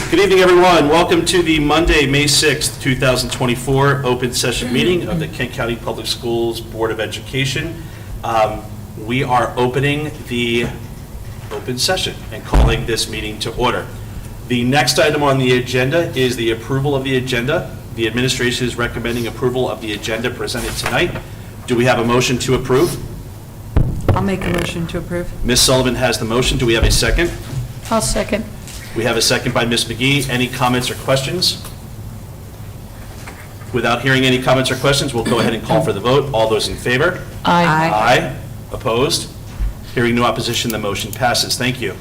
Good evening, everyone. Welcome to the Monday, May 6th, 2024 open session meeting of the Kent County Public Schools Board of Education. We are opening the open session and calling this meeting to order. The next item on the agenda is the approval of the agenda. The administration is recommending approval of the agenda presented tonight. Do we have a motion to approve? I'll make a motion to approve. Ms. Sullivan has the motion. Do we have a second? I'll second. We have a second by Ms. McGee. Any comments or questions? Without hearing any comments or questions, we'll go ahead and call for the vote. All those in favor? Aye. Opposed? Hearing no opposition, the motion passes. Thank you.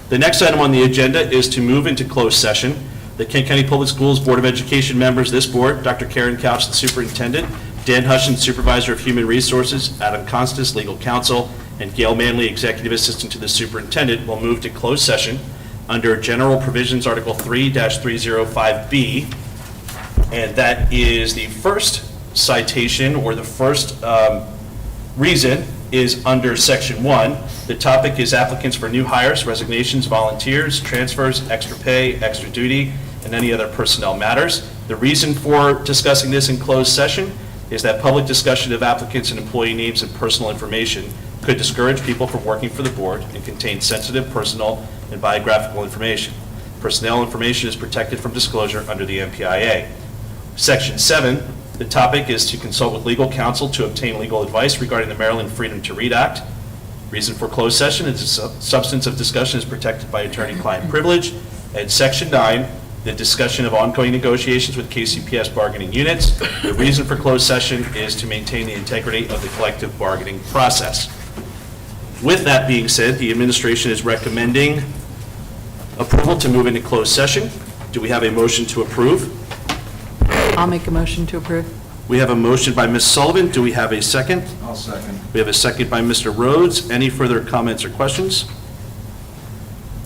The next item on the agenda is to move into closed session. The Kent County Public Schools Board of Education members, this board, Dr. Karen Couch, the superintendent, Dan Hushin, supervisor of human resources, Adam Constas, legal counsel, and Gail Manley, executive assistant to the superintendent, will move to closed session under General Provisions Article 3-305B, and that is the first citation, or the first reason is under Section 1. The topic is applicants for new hires, resignations, volunteers, transfers, extra pay, extra duty, and any other personnel matters. The reason for discussing this in closed session is that public discussion of applicants and employee names and personal information could discourage people from working for the board and contain sensitive personal and biographical information. Personnel information is protected from disclosure under the MPIA. Section 7, the topic is to consult with legal counsel to obtain legal advice regarding the Maryland Freedom to Read Act. Reason for closed session is the substance of discussion is protected by attorney-client privilege. And Section 9, the discussion of ongoing negotiations with KCPS bargaining units. The reason for closed session is to maintain the integrity of the collective bargaining process. With that being said, the administration is recommending approval to move into closed session. Do we have a motion to approve? I'll make a motion to approve. We have a motion by Ms. Sullivan. Do we have a second? I'll second. We have a second by Mr. Rhodes. Any further comments or questions?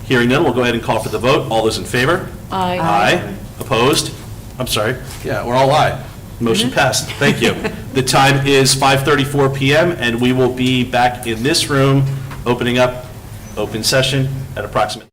Hearing none, we'll go ahead and call for the vote. All those in favor? Aye. Aye. Opposed? I'm sorry. Yeah, we're all aye. Motion passed. Thank you. The time is 5:34 p.m. and we will be back in this room opening up open session at approximately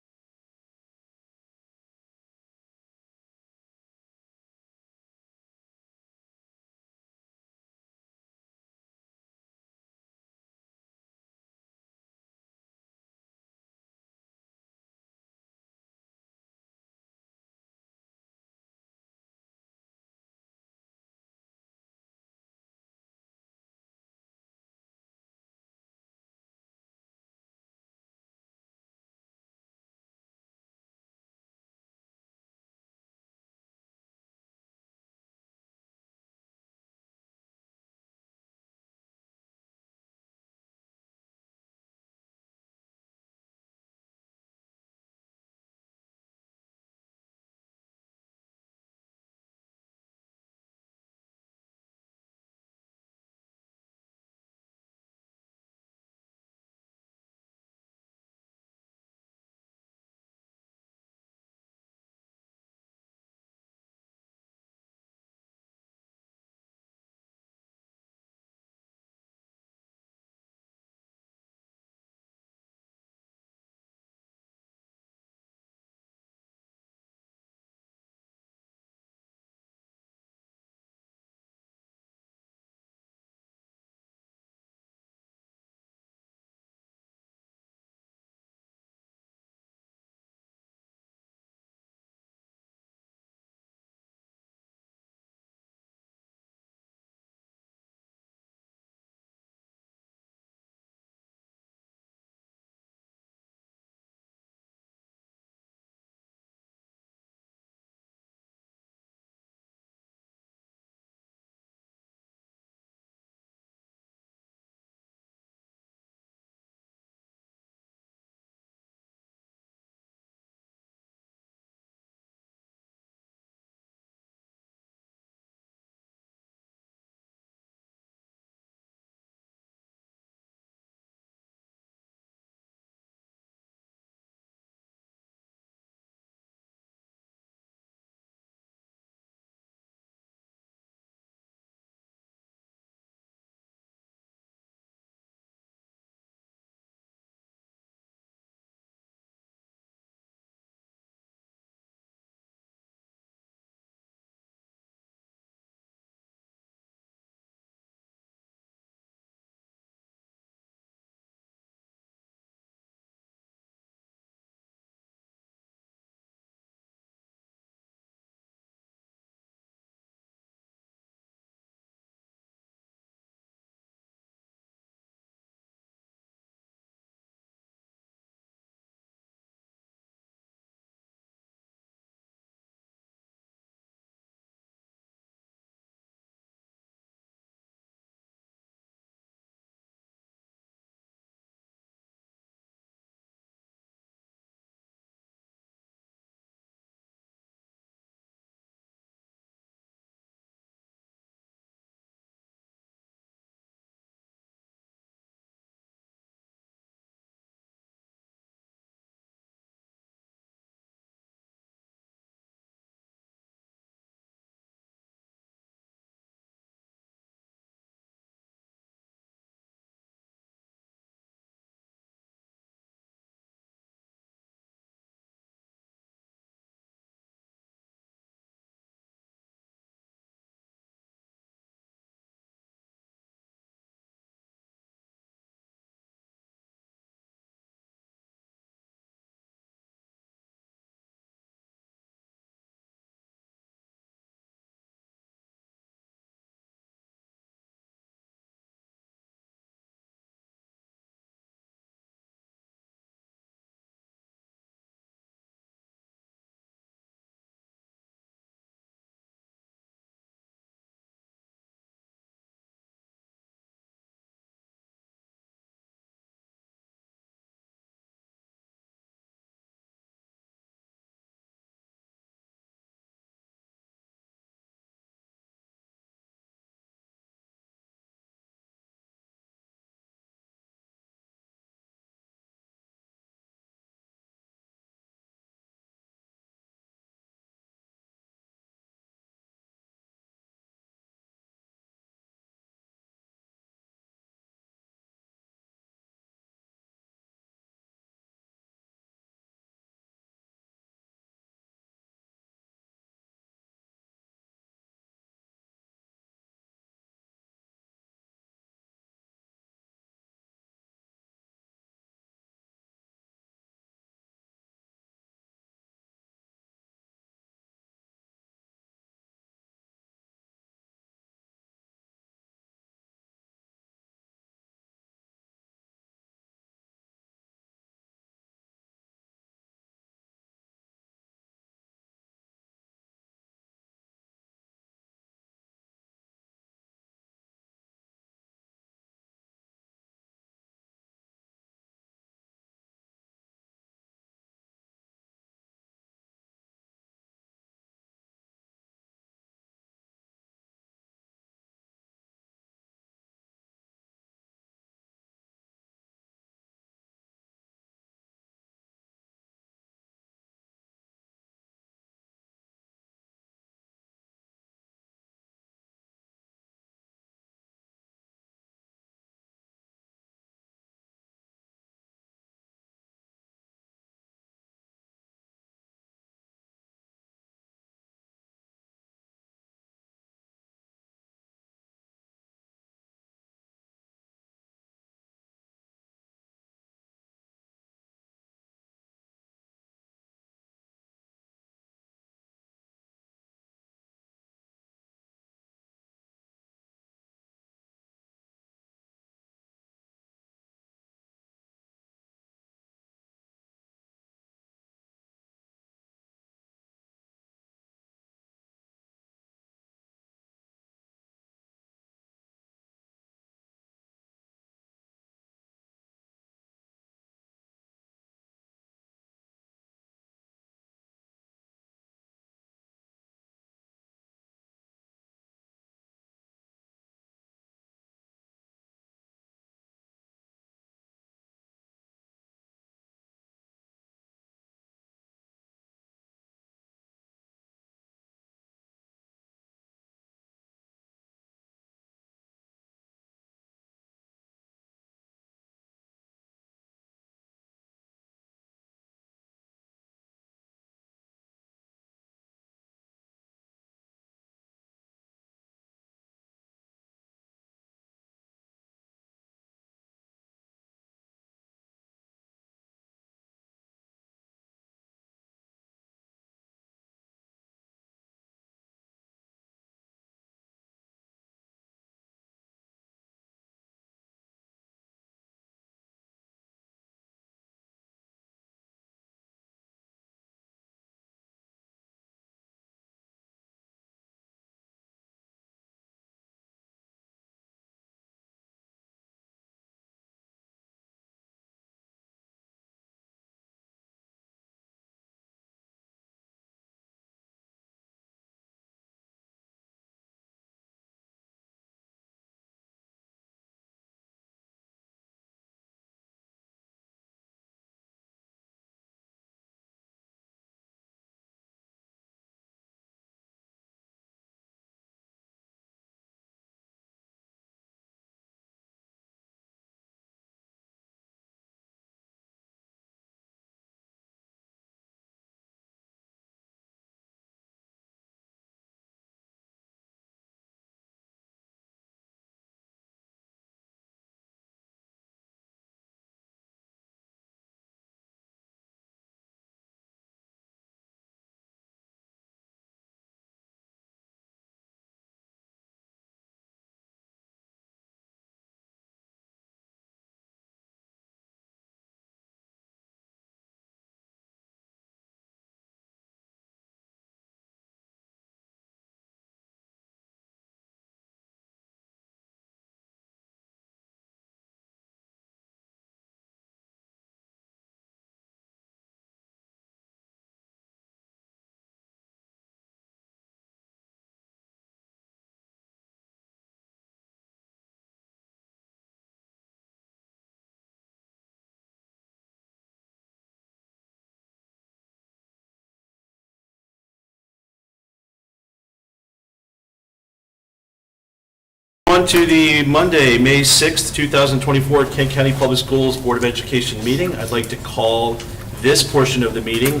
on to the Monday, May 6th, 2024 Kent County Public Schools Board of Education meeting. I'd like to call this portion of the meeting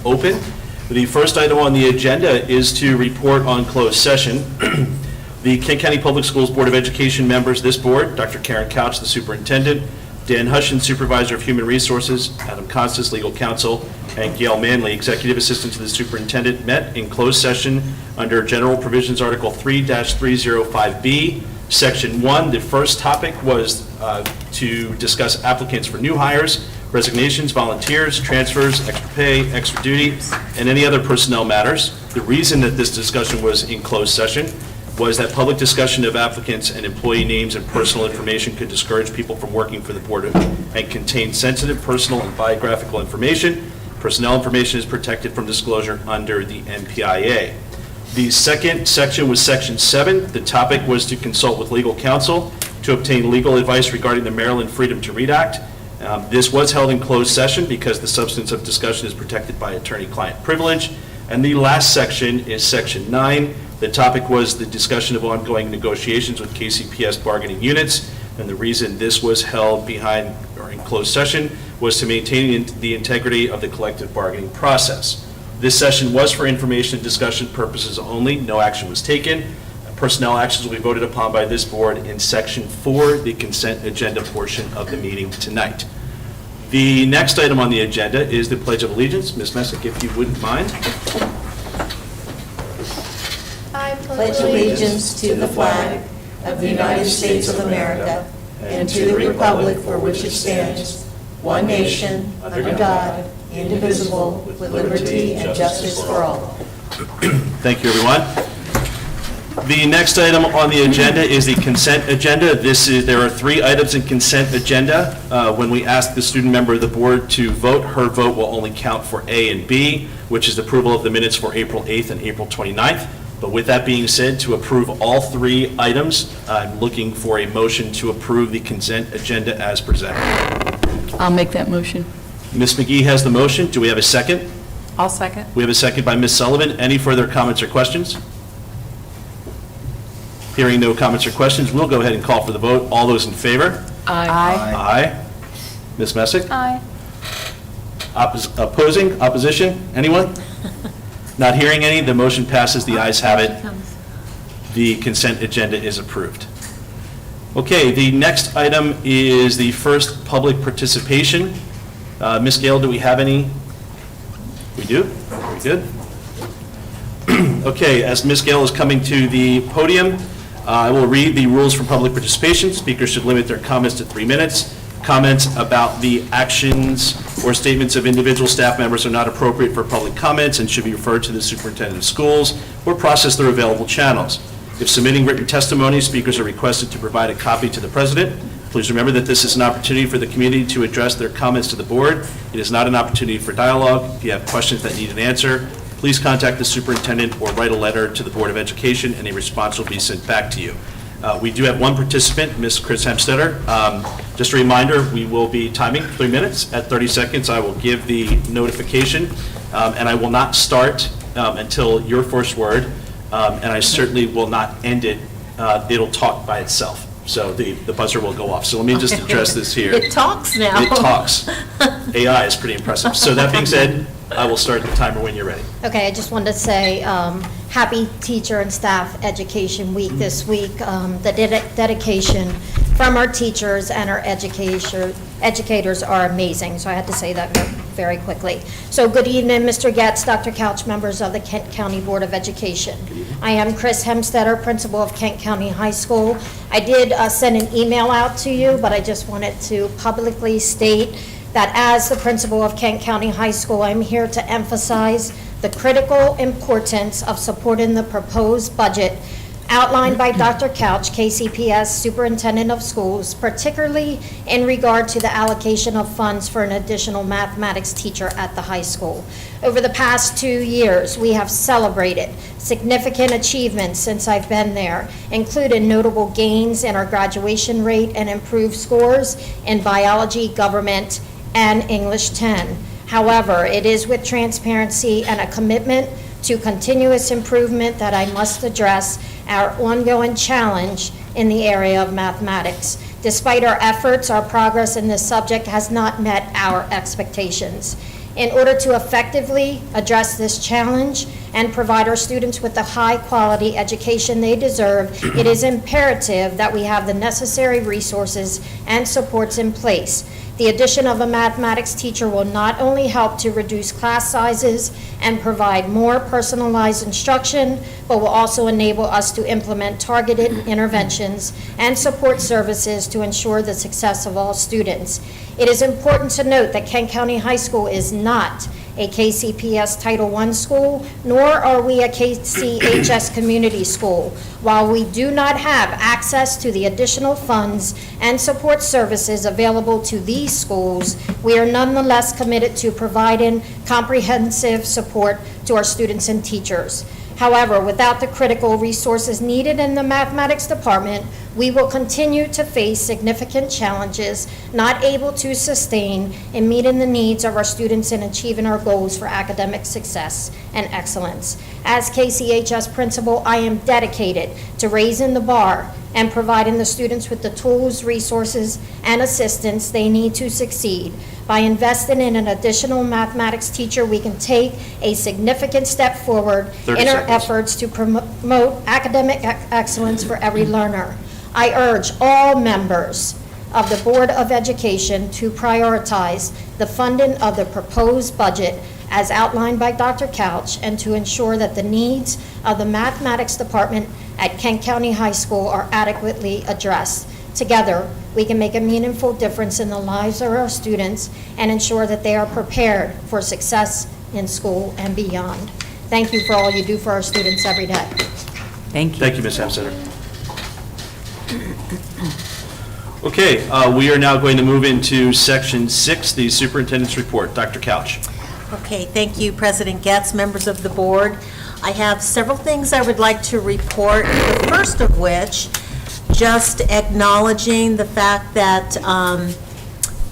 open. The first item on the agenda is to report on closed session. The Kent County Public Schools Board of Education members, this board, Dr. Karen Couch, the superintendent, Dan Hushin, supervisor of human resources, Adam Constas, legal counsel, and Gail Manley, executive assistant to the superintendent, met in closed session under General Provisions Article 3-305B, Section 1. The first topic was to discuss applicants for new hires, resignations, volunteers, transfers, extra pay, extra duty, and any other personnel matters. The reason that this discussion was in closed session was that public discussion of applicants and employee names and personal information could discourage people from working for the board and contain sensitive personal and biographical information. Personnel information is protected from disclosure under the NPIA. The second section was Section 7. The topic was to consult with legal counsel to obtain legal advice regarding the Maryland Freedom to Read Act. This was held in closed session because the substance of discussion is protected by attorney-client privilege. And the last section is Section 9. The topic was the discussion of ongoing negotiations with KCPS bargaining units. And the reason this was held behind or in closed session was to maintain the integrity of the collective bargaining process. This session was for information and discussion purposes only. No action was taken. Personnel actions will be voted upon by this board in Section 4, the consent agenda portion of the meeting tonight. The next item on the agenda is the Pledge of Allegiance. Ms. Messick, if you wouldn't mind. I pledge allegiance to the flag of the United States of America and to the republic for which it stands, one nation, under God, indivisible, with liberty and justice for all. Thank you, everyone. The next item on the agenda is the consent agenda. There are 3 items in consent agenda. When we ask the student member of the board to vote, her vote will only count for A and B, which is approval of the minutes for April 8th and April 29th. But with that being said, to approve all 3 items, I'm looking for a motion to approve the consent agenda as presented. I'll make that motion. Ms. McGee has the motion. Do we have a second? I'll second. We have a second by Ms. Sullivan. Any further comments or questions? Hearing no comments or questions, we'll go ahead and call for the vote. All those in favor? Aye. Aye. Ms. Messick? Aye. Opposing? Opposition? Anyone? Not hearing any, the motion passes. The ayes have it. The consent agenda is approved. Okay, the next item is the first public participation. Ms. Gale, do we have any? We do? Very good. Okay, as Ms. Gale is coming to the podium, I will read the rules for public participation. Speakers should limit their comments to 3 minutes. Comments about the actions or statements of individual staff members are not appropriate for public comments and should be referred to the superintendent of schools or processed through available channels. If submitting written testimony, speakers are requested to provide a copy to the president. Please remember that this is an opportunity for the community to address their comments to the board. It is not an opportunity for dialogue. If you have questions that need an answer, please contact the superintendent or write a letter to the Board of Education and a response will be sent back to you. We do have one participant, Ms. Chris Hemstetter. Just a reminder, we will be timing 3 minutes. At 30 seconds, I will give the notification, and I will not start until your first word, and I certainly will not end it. It'll talk by itself, so the buzzer will go off. So let me just address this here. It talks now. It talks. AI is pretty impressive. So that being said, I will start the timer when you're ready. Okay, I just wanted to say, happy Teacher and Staff Education Week this week. The dedication from our teachers and our educators are amazing, so I had to say that very quickly. So good evening, Mr. Getz, Dr. Couch, members of the Kent County Board of Education. I am Chris Hemstetter, principal of Kent County High School. I did send an email out to you, but I just wanted to publicly state that as the principal of Kent County High School, I'm here to emphasize the critical importance of supporting the proposed budget outlined by Dr. Couch, KCPS Superintendent of Schools, particularly in regard to the allocation of funds for an additional mathematics teacher at the high school. Over the past 2 years, we have celebrated significant achievements since I've been there, including notable gains in our graduation rate and improved scores in biology, government, and English 10. However, it is with transparency and a commitment to continuous improvement that I must address our ongoing challenge in the area of mathematics. Despite our efforts, our progress in this subject has not met our expectations. In order to effectively address this challenge and provide our students with the high-quality education they deserve, it is imperative that we have the necessary resources and supports in place. The addition of a mathematics teacher will not only help to reduce class sizes and provide more personalized instruction, but will also enable us to implement targeted interventions and support services to ensure the success of all students. It is important to note that Kent County High School is not a KCPS Title I school, nor are we a KCHS community school. While we do not have access to the additional funds and support services available to these schools, we are nonetheless committed to providing comprehensive support to our students and teachers. However, without the critical resources needed in the mathematics department, we will continue to face significant challenges, not able to sustain in meeting the needs of our students and achieving our goals for academic success and excellence. As KCHS principal, I am dedicated to raising the bar and providing the students with the tools, resources, and assistance they need to succeed. By investing in an additional mathematics teacher, we can take a significant step forward 30 in our seconds. efforts to promote academic excellence for every learner. I urge all members of the Board of Education to prioritize the funding of the proposed budget as outlined by Dr. Couch, and to ensure that the needs of the mathematics department at Kent County High School are adequately addressed. Together, we can make a meaningful difference in the lives of our students and ensure that they are prepared for success in school and beyond. Thank you for all you do for our students every day. Thank you. Thank you, Ms. Hamstetter. Okay, we are now going to move into Section 6, the Superintendent's Report. Dr. Couch. Okay, thank you, President Getz, members of the board. I have several things I would like to report, the first of which, just acknowledging the fact that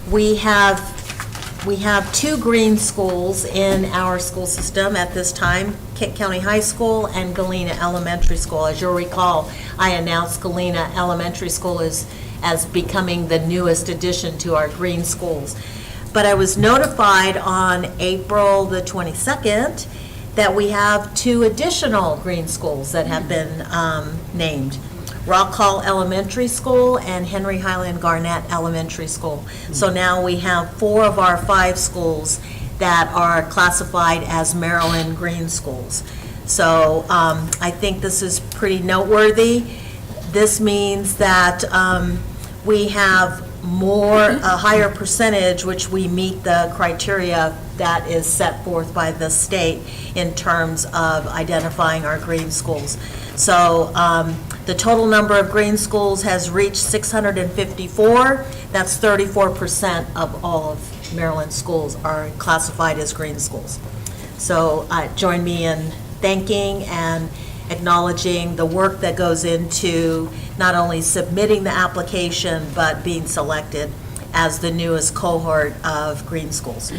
we have two green schools in our school system at this time, Kent County High School and Galena Elementary School. As you'll recall, I announced Galena Elementary School as becoming the newest addition to our green schools. But I was notified on April the 22nd that we have two additional green schools that have been named. Rock Hall Elementary School and Henry Highland Garnett Elementary School. So now we have 4 of our 5 schools that are classified as Maryland Green Schools. So I think this is pretty noteworthy. This means that we have a higher percentage, which we meet the criteria that is set forth by the state in terms of identifying our green schools. So the total number of green schools has reached 654. That's 34% of all of Maryland schools are classified as green schools. So join me in thanking and acknowledging the work that goes into not only submitting the application, but being selected as the newest cohort of green schools.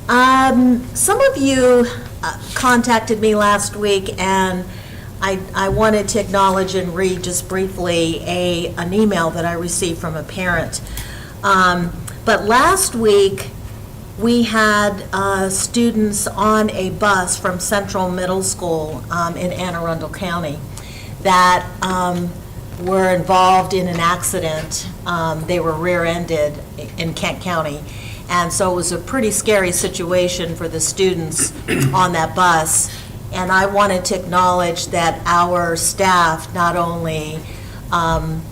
Some of you contacted me last week, and I wanted to acknowledge and read just briefly an email that I received from a parent. But last week, we had students on a bus from Central Middle School in Anne Arundel County that were involved in an accident. They were rear-ended in Kent County. And so it was a pretty scary situation for the students on that bus. And I wanted to acknowledge that our staff not only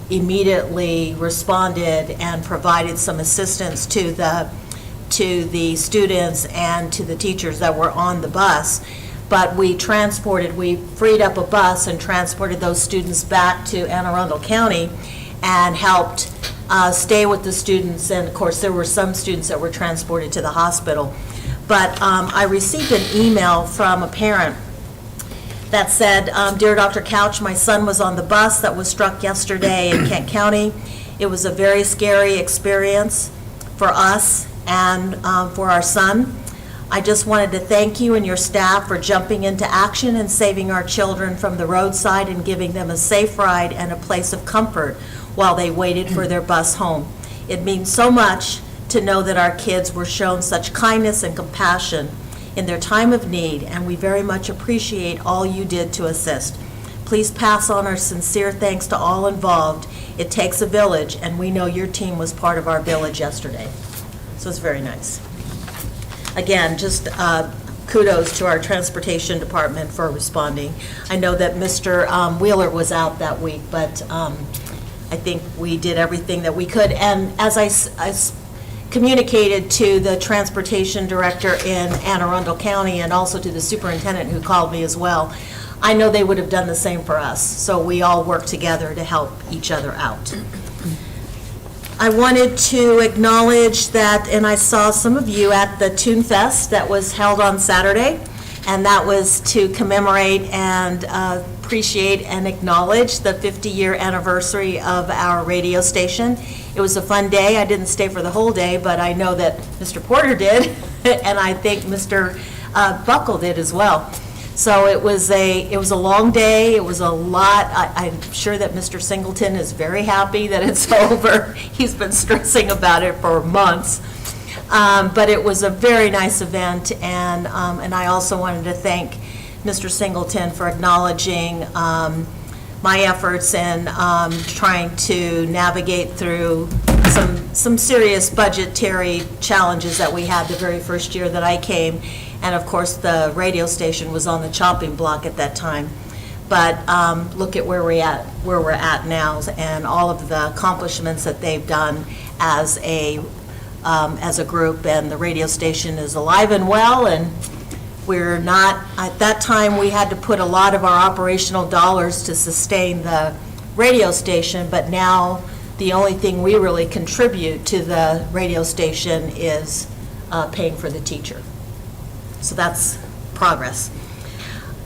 immediately responded and provided some assistance to the students and to the teachers that were on the bus, but we freed up a bus and transported those students back to Anne Arundel County and helped stay with the students. And of course, there were some students that were transported to the hospital. But I received an email from a parent that said, "Dear Dr. Couch, my son was on the bus that was struck yesterday in Kent County. It was a very scary experience for us and for our son. I just wanted to thank you and your staff for jumping into action and saving our children from the roadside and giving them a safe ride and a place of comfort while they waited for their bus home. It means so much to know that our kids were shown such kindness and compassion in their time of need, and we very much appreciate all you did to assist. Please pass on our sincere thanks to all involved. It takes a village, and we know your team was part of our village yesterday. So it's very nice. Again, just kudos to our transportation department for responding. I know that Mr. Wheeler was out that week, but I think we did everything that we could. And as I communicated to the transportation director in Anne Arundel County and also to the superintendent who called me as well, I know they would have done the same for us. So we all work together to help each other out. I wanted to acknowledge that, and I saw some of you at the Tune Fest that was held on Saturday, and that was to commemorate and appreciate and acknowledge the 50-year anniversary of our radio station. It was a fun day. I didn't stay for the whole day, but I know that Mr. Porter did, and I think Mr. Buckle did as well. So it was a long day. It was a lot. I'm sure that Mr. Singleton is very happy that it's over. He's been stressing about it for months. But it was a very nice event, and I also wanted to thank Mr. Singleton for acknowledging my efforts in trying to navigate through some serious budgetary challenges that we had the very first year that I came. And of course, the radio station was on the chopping block at that time. But look at where we're at now, and all of the accomplishments that they've done as a group. And the radio station is alive and well. And we're not, at that time, we had to put a lot of our operational dollars to sustain the radio station. But now, the only thing we really contribute to the radio station is paying for the teacher. So that's progress.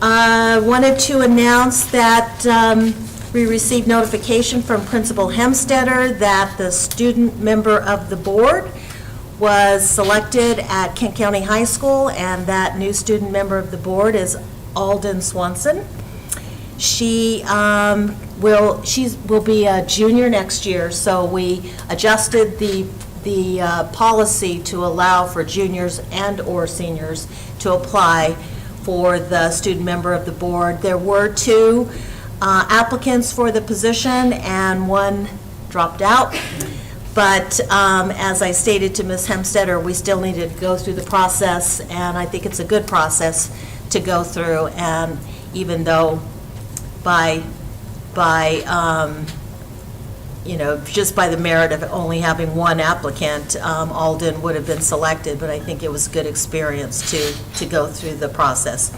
I wanted to announce that we received notification from Principal Hemstetter that the student member of the board was selected at Kent County High School, and that new student member of the board is Alden Swanson. She will be a junior next year, so we adjusted the policy to allow for juniors and/or seniors to apply for the student member of the board. There were 2 applicants for the position, and 1 dropped out. But as I stated to Ms. Hemstetter, we still needed to go through the process, and I think it's a good process to go through. And even though just by the merit of only having 1 applicant, Alden would have been selected, but I think it was a good experience to go through the process.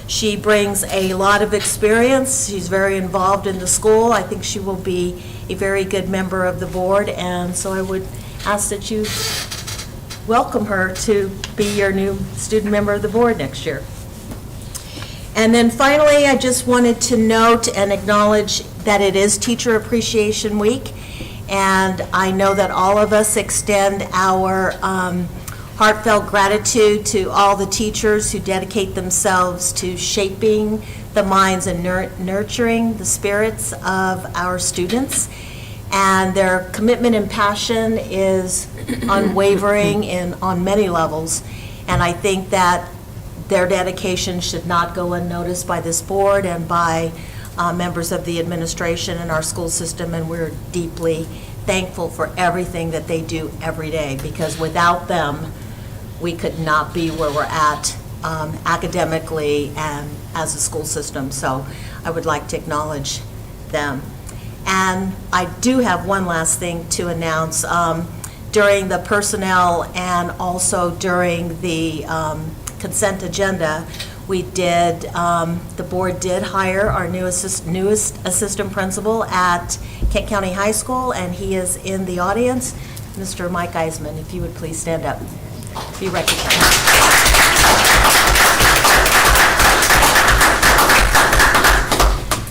She brings a lot of experience. She's very involved in the school. I think she will be a very good member of the board, and so I would ask that you welcome her to be your new student member of the board next year. And then finally, I just wanted to note and acknowledge that it is Teacher Appreciation Week, and I know that all of us extend our heartfelt gratitude to all the teachers who dedicate themselves to shaping the minds and nurturing the spirits of our students. And their commitment and passion is unwavering on many levels, and I think that their dedication should not go unnoticed by this board and by members of the administration and our school system, and we're deeply thankful for everything that they do every day, because without them, we could not be where we're at academically and as a school system. So I would like to acknowledge them. And I do have one last thing to announce. During the personnel and also during the consent agenda, we did, the board did hire our newest assistant principal at Kent County High School, and he is in the audience. Mr. Mike Eisman, if you would please stand up, be recognized.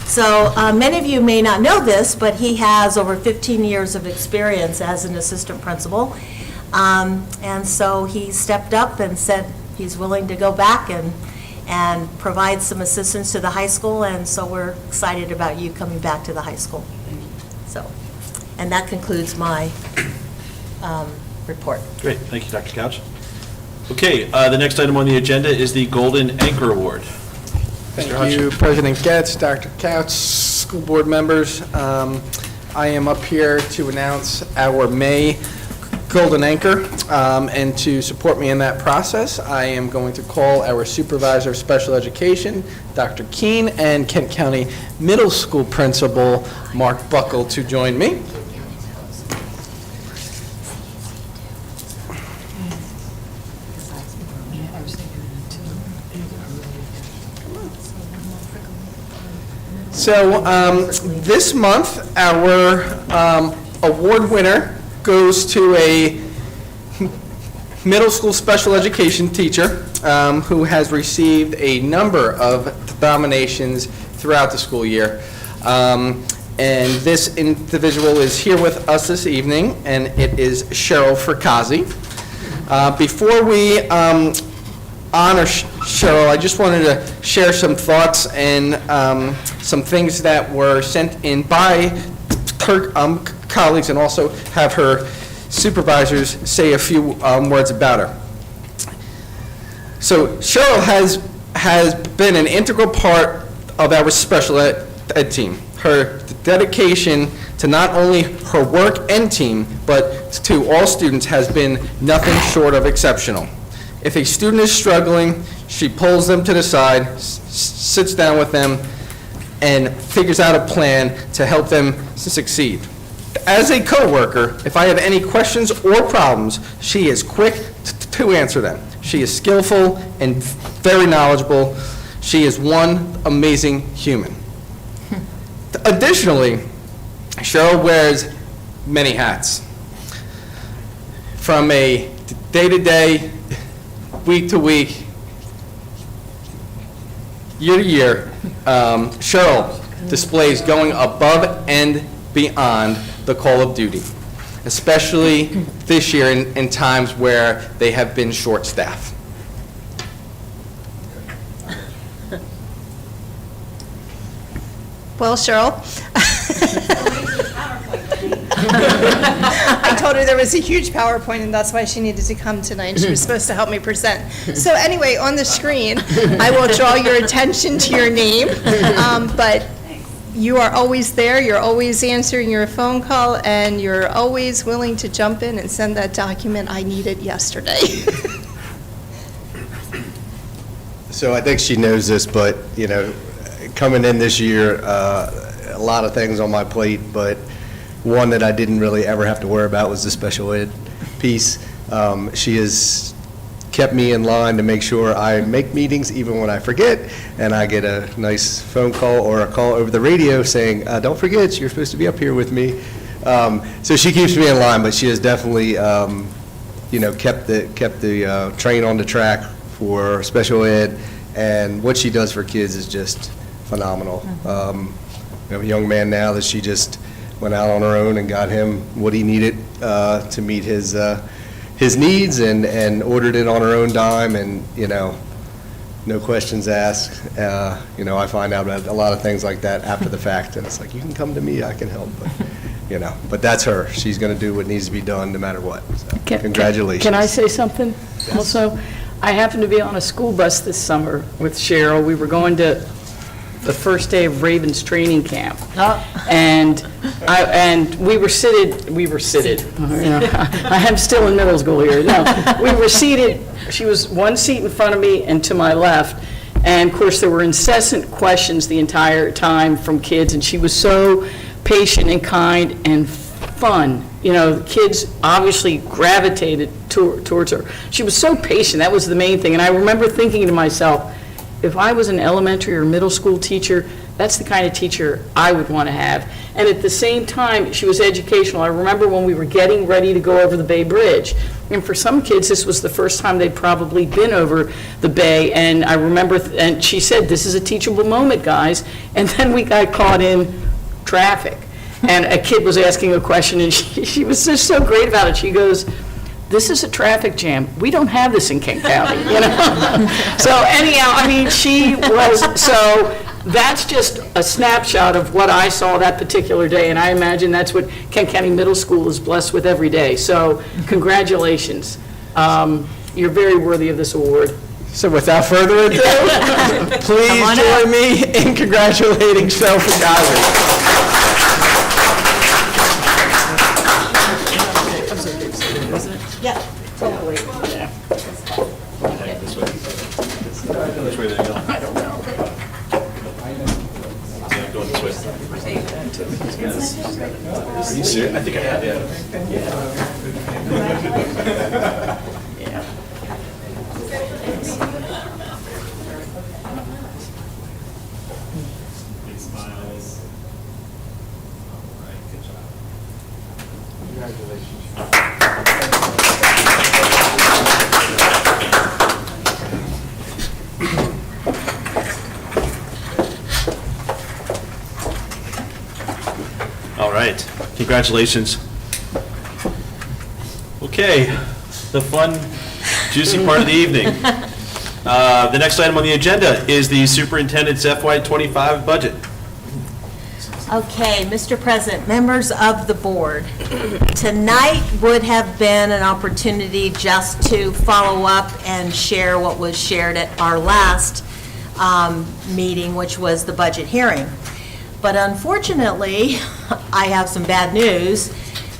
So many of you may not know this, but he has over 15 years of experience as an assistant principal. And so he stepped up and said, he's willing to go back and provide some assistance to the high school, and so we're excited about you coming back to the high school. So, and that concludes my report. Great, thank you, Dr. Couch. Okay, the next item on the agenda is the Golden Anchor Award. Thank Mr. you, Hutchin. President Getz, Dr. Couch, school board members. I am up here to announce our May Golden Anchor, and to support me in that process, I am going to call our Supervisor of Special Education, Dr. Keene, and Kent County Middle School Principal, Mark Buckle, to join me. So this month, our award winner goes to a middle school special education teacher who has received a number of nominations throughout the school year. And this individual is here with us this evening, and it is Cheryl Fricazzi. Before we honor Cheryl, I just wanted to share some thoughts and some things that were sent in by her colleagues, and also have her supervisors say a few words about her. So Cheryl has been an integral part of our special ed team. Her dedication to not only her work and team, but to all students has been nothing short of exceptional. If a student is struggling, she pulls them to the side, sits down with them, and figures out a plan to help them succeed. As a coworker, if I have any questions or problems, she is quick to answer them. She is skillful and very knowledgeable. She is one amazing human. Additionally, Cheryl wears many hats. From a day-to-day, week-to-week, year-to-year, Cheryl displays going above and beyond the call of duty, especially this year in times where they have been short-staffed. Well, Cheryl, I told her there was a huge PowerPoint, and that's why she needed to come tonight, and she was supposed to help me present. So anyway, on the screen, I will draw your attention to your name, but you are always there, you're always answering your phone call, and you're always willing to jump in and send that document I needed yesterday. So I think she knows this, but, you know, coming in this year, a lot of things on my plate, but one that I didn't really ever have to worry about was the special ed piece. She has kept me in line to make sure I make meetings even when I forget, and I get a nice phone call or a call over the radio saying, don't forget, you're supposed to be up here with me. So she keeps me in line, but she has definitely, you know, kept the train on the track for special ed, and what she does for kids is just phenomenal. We have a young man now that she just went out on her own and got him what he needed to meet his needs, and ordered it on her own dime, and, you know, no questions asked. You know, I find out about a lot of things like that after the fact, and it's like, you can come to me, I can help, but, you know, but that's her. She's going to do what needs to be done no matter what. So, congratulations. Can I say something also? I happened to be on a school bus this summer with Cheryl. We were going to the first day of Ravens training camp. And we were seated, you know, I am still in middle school here. No, we were seated, she was one seat in front of me and to my left. And of course, there were incessant questions the entire time from kids, and she was so patient and kind and fun. You know, the kids obviously gravitated towards her. She was so patient, that was the main thing. And I remember thinking to myself, if I was an elementary or middle school teacher, that's the kind of teacher I would want to have. And at the same time, she was educational. I remember when we were getting ready to go over the Bay Bridge. And for some kids, this was the first time they'd probably been over the Bay. And I remember, and she said, this is a teachable moment, guys. And then we got caught in traffic. And a kid was asking a question, and she was just so great about it. She goes, this is a traffic jam. We don't have this in Kent County, you know? So anyhow, I mean, she was, so that's just a snapshot of what I saw that particular day, and I imagine that's what Kent County Middle School is blessed with every day. So congratulations. You're very worthy of this award. So without further ado, please join me in congratulating Cheryl Fugazi. Yeah. Totally, yeah. Which way did it go? I don't know. Yeah, going this way. Are you serious? I think I have, yeah. All right, congratulations. Okay, the fun, juicy part of the evening. The next item on the agenda is the superintendent's FY25 budget. Okay, Mr. President, members of the board, tonight would have been an opportunity just to follow up and share what was shared at our last meeting, which was the budget hearing. But unfortunately, I have some bad news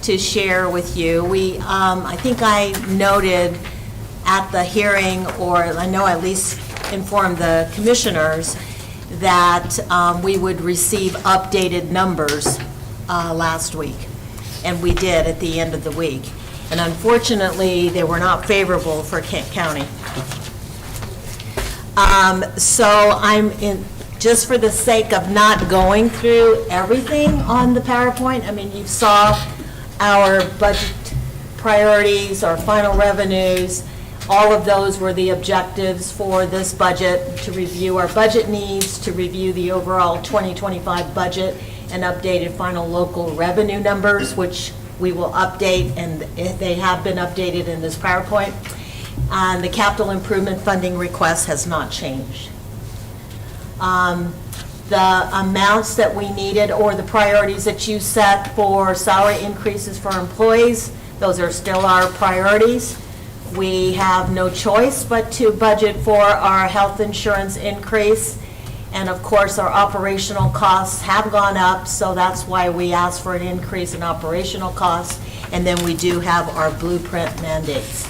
to share with you. I think I noted at the hearing, or I know I at least informed the commissioners, that we would receive updated numbers last week, and we did at the end of the week. And unfortunately, they were not favorable for Kent County. So just for the sake of not going through everything on the PowerPoint, I mean, you saw our budget priorities, our final revenues. All of those were the objectives for this budget, to review our budget needs, to review the overall 2025 budget, and updated final local revenue numbers, which we will update, and they have been updated in this PowerPoint. And the capital improvement funding request has not changed. The amounts that we needed, or the priorities that you set for salary increases for employees, those are still our priorities. We have no choice but to budget for our health insurance increase. And of course, our operational costs have gone up, so that's why we asked for an increase in operational costs. And then we do have our blueprint mandates.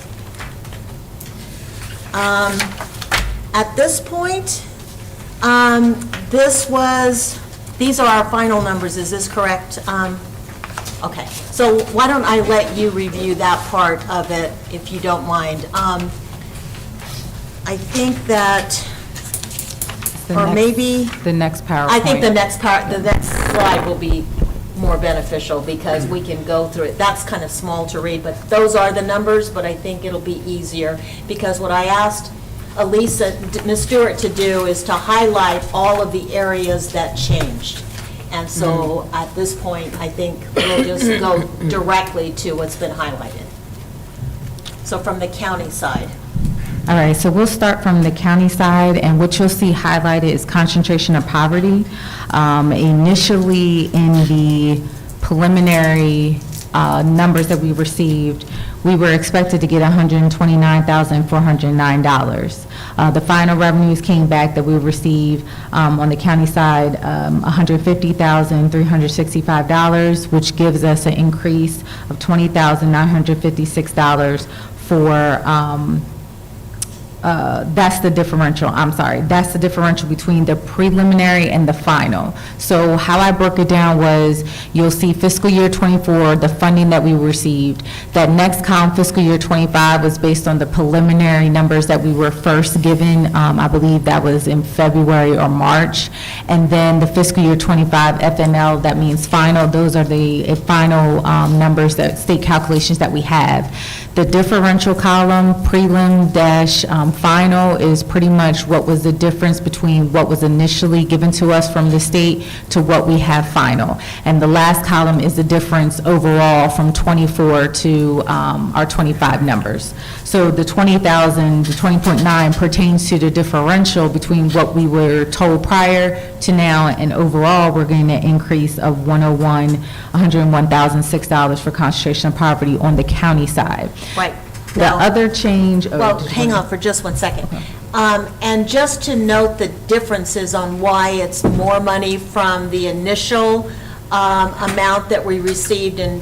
At this point, these are our final numbers, is this correct? Okay, so why don't I let you review that part of it, if you don't mind. I think that, or maybe, The next PowerPoint. I think the next slide will be more beneficial, because we can go through it. That's kind of small to read, but those are the numbers, but I think it'll be easier, because what I asked Elisa, Ms. Stewart, to do is to highlight all of the areas that changed. And so at this point, I think we'll just go directly to what's been highlighted. So from the county side. All right, so we'll start from the county side, and what you'll see highlighted is concentration of poverty. Initially, in the preliminary numbers that we received, we were expected to get $129,409. The final revenues came back that we received on the county side, $150,365, which gives us an increase of $20,956 for that's the differential, I'm sorry, that's the differential between the preliminary and the final. So how I broke it down was, you'll see fiscal year '24, the funding that we received. That next column, fiscal year '25, was based on the preliminary numbers that we were first given. I believe that was in February or March. And then the fiscal year '25 FNL, that means final, those are the final numbers, that state calculations that we have. The differential column, prelim dash final, is pretty much what was the difference between what was initially given to us from the state to what we have final. And the last column is the difference overall from 24 to our 25 numbers. So the 20,000, the 20.9 pertains to the differential between what we were told prior to now, and overall, we're getting an increase of $101,006 for concentration of poverty on the county side. Right. The Now- other change. Well, hang on for just 1 second. And just to note the differences on why it's more money from the initial amount that we received in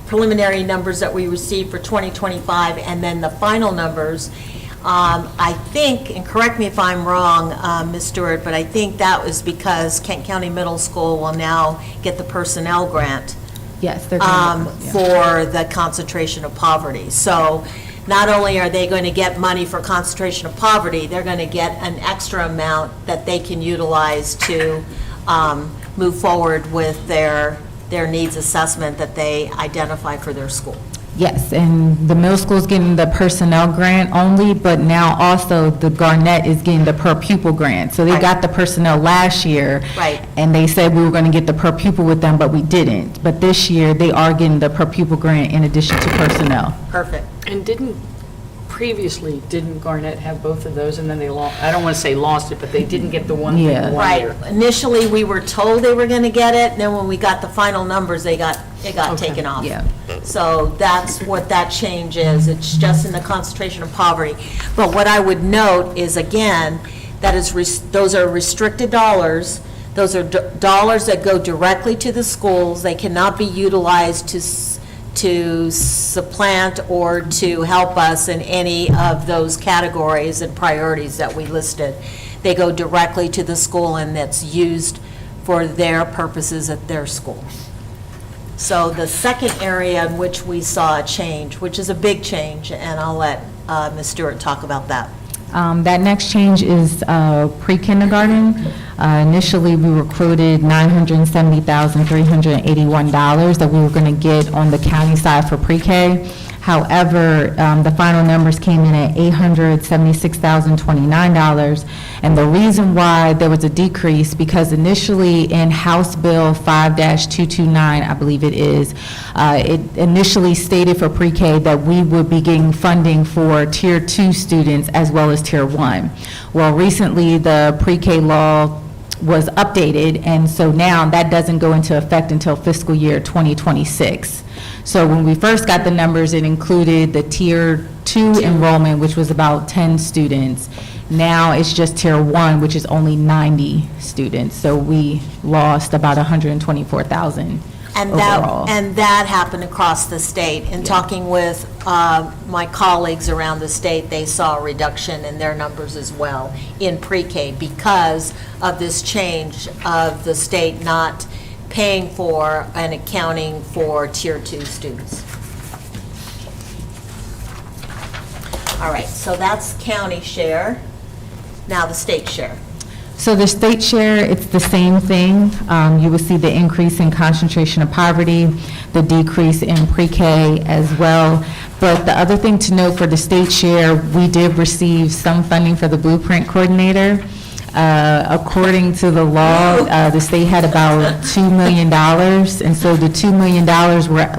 preliminary numbers that we received for 2025, and then the final numbers, I think, and correct me if I'm wrong, Ms. Stewart, but I think that was because Kent County Middle School will now get the personnel grant Yes, they're going to. for the concentration of poverty. So not only are they going to get money for concentration of poverty, they're going to get an extra amount that they can utilize to move forward with their needs assessment that they identify for their school. Yes, and the middle school's getting the personnel grant only, but now also the Garnett is getting the per pupil grant. So they Right. got the personnel last year. Right. And they said we were going to get the per pupil with them, but we didn't. But this year, they are getting the per pupil grant in addition to personnel. Perfect. And didn't Garnett have both of those, and then they lost, I don't want to say lost it, but they didn't get the one thing Yeah. one Right. year? Initially, we were told they were going to get it, and then when we got the final numbers, it got Okay. taken off. Yeah. So that's what that change is. It's just in the concentration of poverty. But what I would note is, again, that is, those are restricted dollars. Those are dollars that go directly to the schools. They cannot be utilized to supplant or to help us in any of those categories and priorities that we listed. They go directly to the school, and that's used for their purposes at their school. So the second area in which we saw a change, which is a big change, and I'll let Ms. Stewart talk about that. That next change is pre-kindergarten. Initially, we were quoted $970,381 that we were going to get on the county side for pre-K. However, the final numbers came in at $876,029. And the reason why there was a decrease, because initially in House Bill 5-229, I believe it is, it initially stated for pre-K that we would be getting funding for Tier 2 students as well as Tier 1. Well, recently, the pre-K law was updated, and so now that doesn't go into effect until fiscal year 2026. So when we first got the numbers, it included the Tier 2 enrollment, which was about 10 students. Now it's just Tier 1, which is only 90 students. So we lost about 124,000 overall. And that happened across the state. In talking with my colleagues around the state, they saw a reduction in their numbers as well in pre-K because of this change of the state not paying for and accounting for Tier 2 students. All right, so that's county share. Now the state share. So the state share, it's the same thing. You will see the increase in concentration of poverty, the decrease in pre-K as well. But the other thing to note for the state share, we did receive some funding for the Blueprint Coordinator. According to the law, the state had about $2 million, and so the $2 million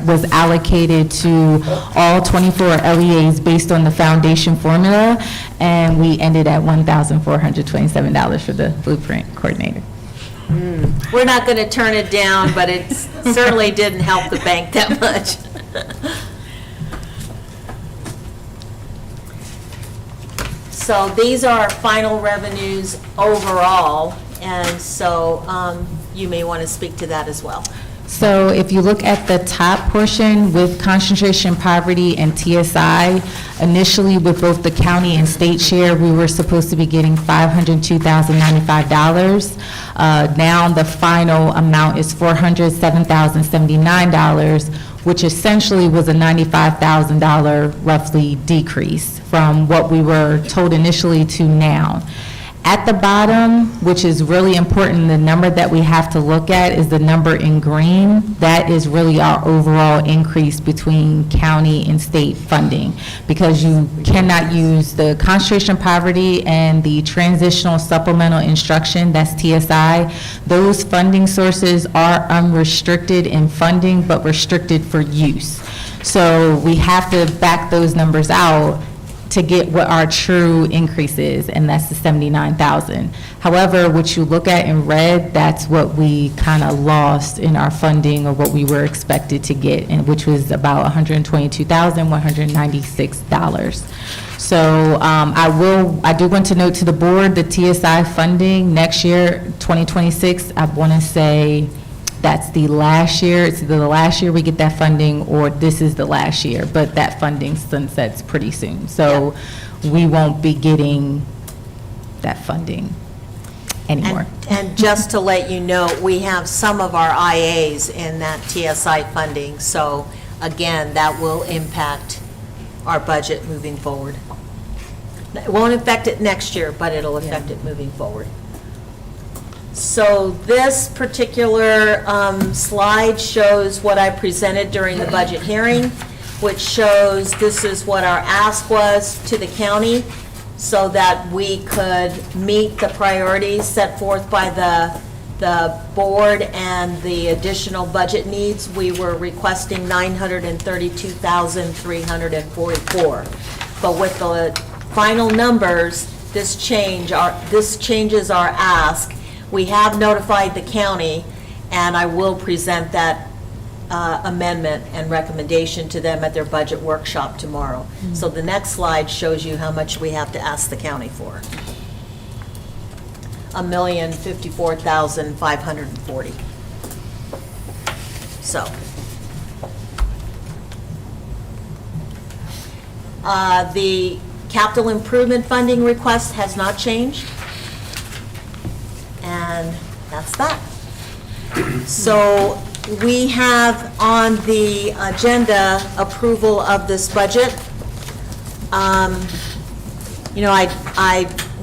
was allocated to all 24 LEAs based on the foundation formula, and we ended at $1,427 for the Blueprint Coordinator. We're not going to turn it down, but it certainly didn't help the bank that much. So these are our final revenues overall, and so you may want to speak to that as well. So if you look at the top portion with concentration poverty and TSI, initially with both the county and state share, we were supposed to be getting $502,095. Now the final amount is $407,079, which essentially was a $95,000 roughly decrease from what we were told initially to now. At the bottom, which is really important, the number that we have to look at is the number in green. That is really our overall increase between county and state funding, because you cannot use the concentration poverty and the transitional supplemental instruction, that's TSI. Those funding sources are unrestricted in funding, but restricted for use. So we have to back those numbers out to get what our true increase is, and that's the 79,000. However, what you look at in red, that's what we kind of lost in our funding, or what we were expected to get, and which was about $122,196. So I do want to note to the board, the TSI funding next year, 2026, I want to say that's the last year. It's either the last year we get that funding, or this is the last year, but that funding sunsets pretty soon. So we won't be getting that funding anymore. And just to let you know, we have some of our IAs in that TSI funding, so again, that will impact our budget moving forward. It won't affect it next year, but it'll affect it moving forward. So this particular slide shows what I presented during the budget hearing, which shows this is what our ask was to the county so that we could meet the priorities set forth by the board and the additional budget needs. We were requesting $932,344. But with the final numbers, this changes our ask. We have notified the county, and I will present that amendment and recommendation to them at their budget workshop tomorrow. So the next slide shows you how much we have to ask the county for. $1,054,540. So. The capital improvement funding request has not changed. And that's that. So we have on the agenda approval of this budget. I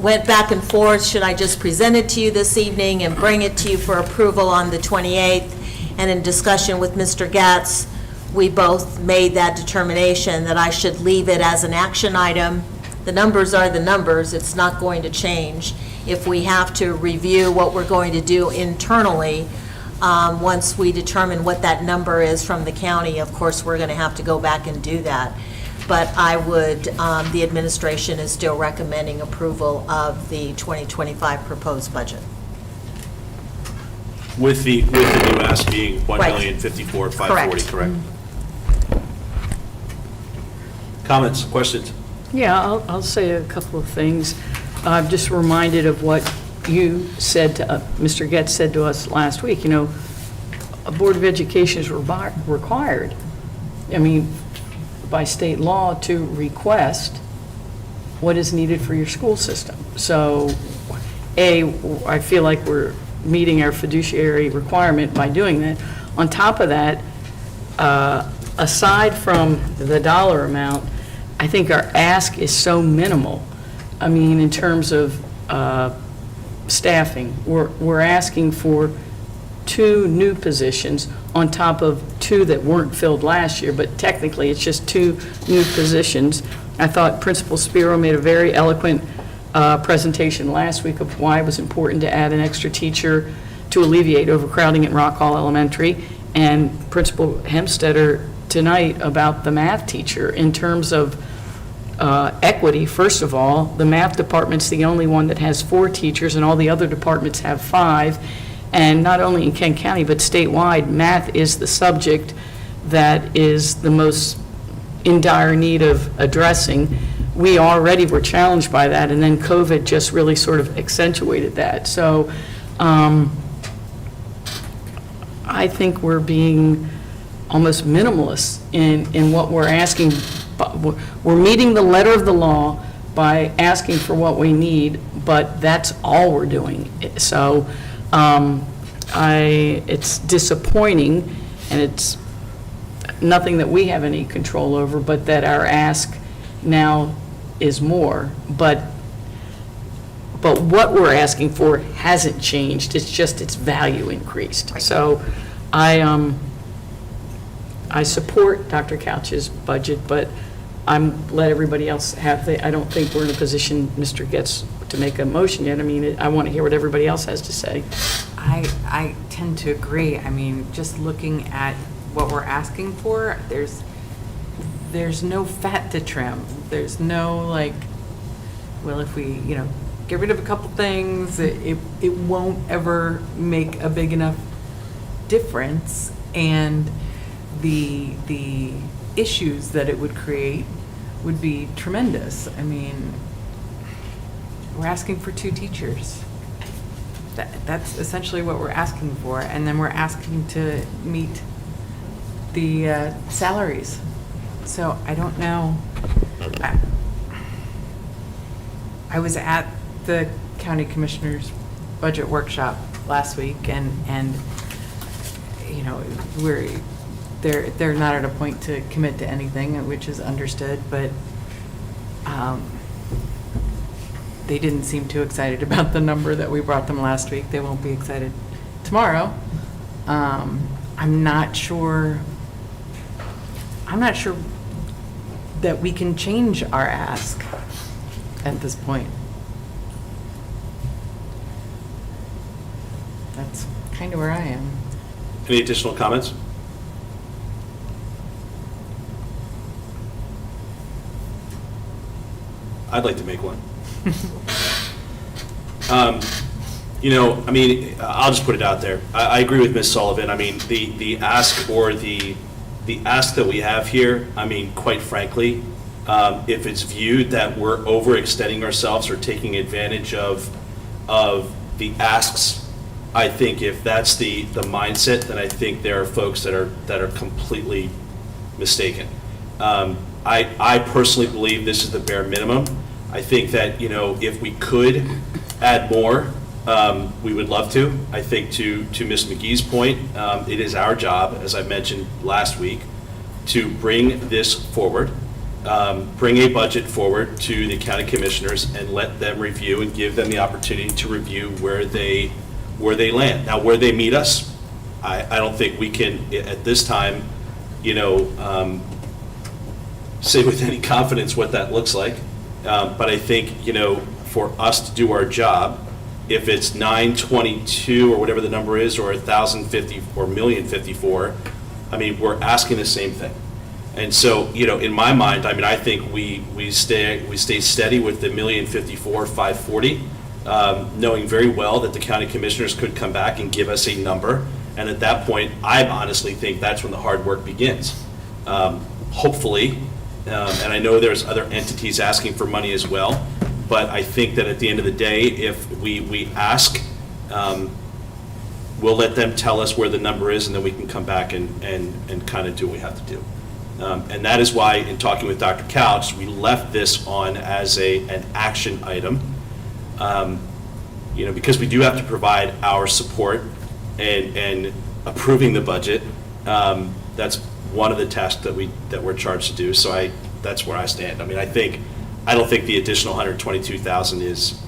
went back and forth, should I just present it to you this evening and bring it to you for approval on the 28th? And in discussion with Mr. Gatz, we both made that determination that I should leave it as an action item. The numbers are the numbers, it's not going to change. If we have to review what we're going to do internally, once we determine what that number is from the county, of course, we're going to have to go back and do that. But I would, the administration is still recommending approval of the 2025 proposed budget. With the new ask being $1,054,540, correct? Comments, questions? Yeah, I'll say a couple of things. I'm just reminded of what you said to, Mr. Getz said to us last week. A Board of Education is required, by state law, to request what is needed for your school system. So, I feel like we're meeting our fiduciary requirement by doing that. On top of that, aside from the dollar amount, I think our ask is so minimal. In terms of staffing, we're asking for 2 new positions on top of 2 that weren't filled last year, but technically it's just 2 new positions. I thought Principal Spiro made a very eloquent presentation last week of why it was important to add an extra teacher to alleviate overcrowding at Rock Hall Elementary, and Principal Hemstetter tonight about the math teacher in terms of equity. First of all, the math department's the only one that has 4 teachers, and all the other departments have 5. And not only in Kent County, but statewide, math is the subject that is the most in dire need of addressing. We already were challenged by that, and then COVID just really sort of accentuated that. So I think we're being almost minimalist in what we're asking. We're meeting the letter of the law by asking for what we need, but that's all we're doing. So it's disappointing, and it's nothing that we have any control over, but that our ask now is more. But but what we're asking for hasn't changed, it's just its value increased. So I support Dr. Couch's budget, but let everybody else I don't think we're in a position, Mr. Getz, to make a motion yet. I mean, I want to hear what everybody else has to say. I tend to agree. I mean, just looking at what we're asking for, there's no fat to trim. There's no like, well, if we, get rid of a couple things, it won't ever make a big enough difference. And the issues that it would create would be tremendous. I mean, we're asking for 2 teachers. That's essentially what we're asking for. And then we're asking to meet the salaries. So I don't know. I was at the county commissioner's budget workshop last week, and they're not at a point to commit to anything, which is understood, but they didn't seem too excited about the number that we brought them last week. They won't be excited tomorrow. I'm not sure that we can change our ask at this point. That's kind of where I am. Any additional comments? I'd like to make one. I'll just put it out there. I agree with Ms. Sullivan. I mean, the ask or the ask that we have here, I mean, quite frankly, if it's viewed that we're overextending ourselves or taking advantage of the asks, I think if that's the mindset, then I think there are folks that are completely mistaken. I personally believe this is the bare minimum. I think that, if we could add more, we would love to. I think to Ms. McGee's point, it is our job, as I mentioned last week, to bring this forward, bring a budget forward to the county commissioners and let them review and give them the opportunity to review where they land. Now, where they meet us, I don't think we can, at this time, say with any confidence what that looks like. But I think, for us to do our job, if it's 922 or whatever the number is, or 1,050 or 1,054, I mean, we're asking the same thing. And so, in my mind, I mean, I think we stay steady with the 1,054,540, knowing very well that the county commissioners could come back and give us a number. And at that point, I honestly think that's when the hard work begins. Hopefully, and I know there's other entities asking for money as well, but I think that at the end of the day, if we ask, we'll let them tell us where the number is, and then we can come back and kind of do what we have to do. And that is why, in talking with Dr. Couch, we left this on as an action item, because we do have to provide our support and approving the budget. That's one of the tasks that we're charged to do. So that's where I stand. I mean, I don't think the additional 122,000 is,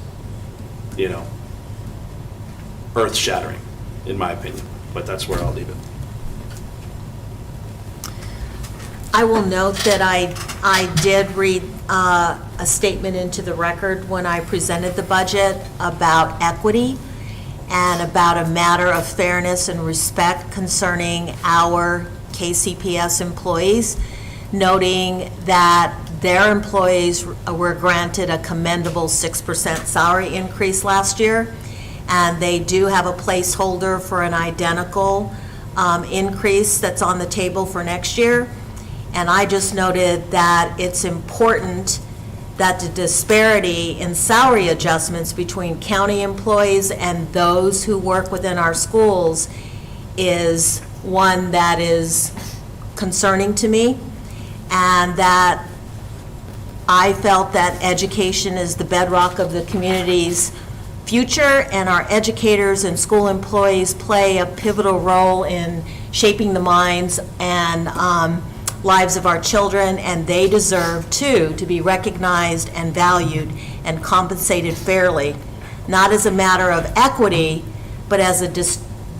earth-shattering, in my opinion. But that's where I'll leave it. I will note that I did read a statement into the record when I presented the budget about equity and about a matter of fairness and respect concerning our KCPS employees, noting that their employees were granted a commendable 6% salary increase last year, and they do have a placeholder for an identical increase that's on the table for next year. And I just noted that it's important that the disparity in salary adjustments between county employees and those who work within our schools is one that is concerning to me, and that I felt that education is the bedrock of the community's future, and our educators and school employees play a pivotal role in shaping the minds and lives of our children, and they deserve, too, to be recognized and valued and compensated fairly not as a matter of equity, but as a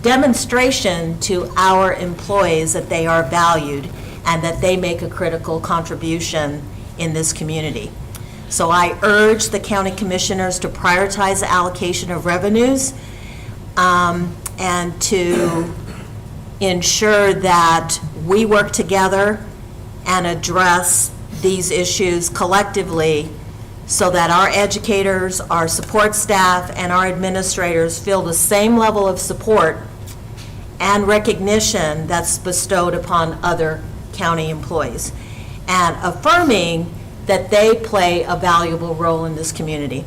demonstration to our employees that they are valued and that they make a critical contribution in this community. So I urge the county commissioners to prioritize the allocation of revenues and to ensure that we work together and address these issues collectively so that our educators, our support staff, and our administrators feel the same level of support and recognition that's bestowed upon other county employees, and affirming that they play a valuable role in this community.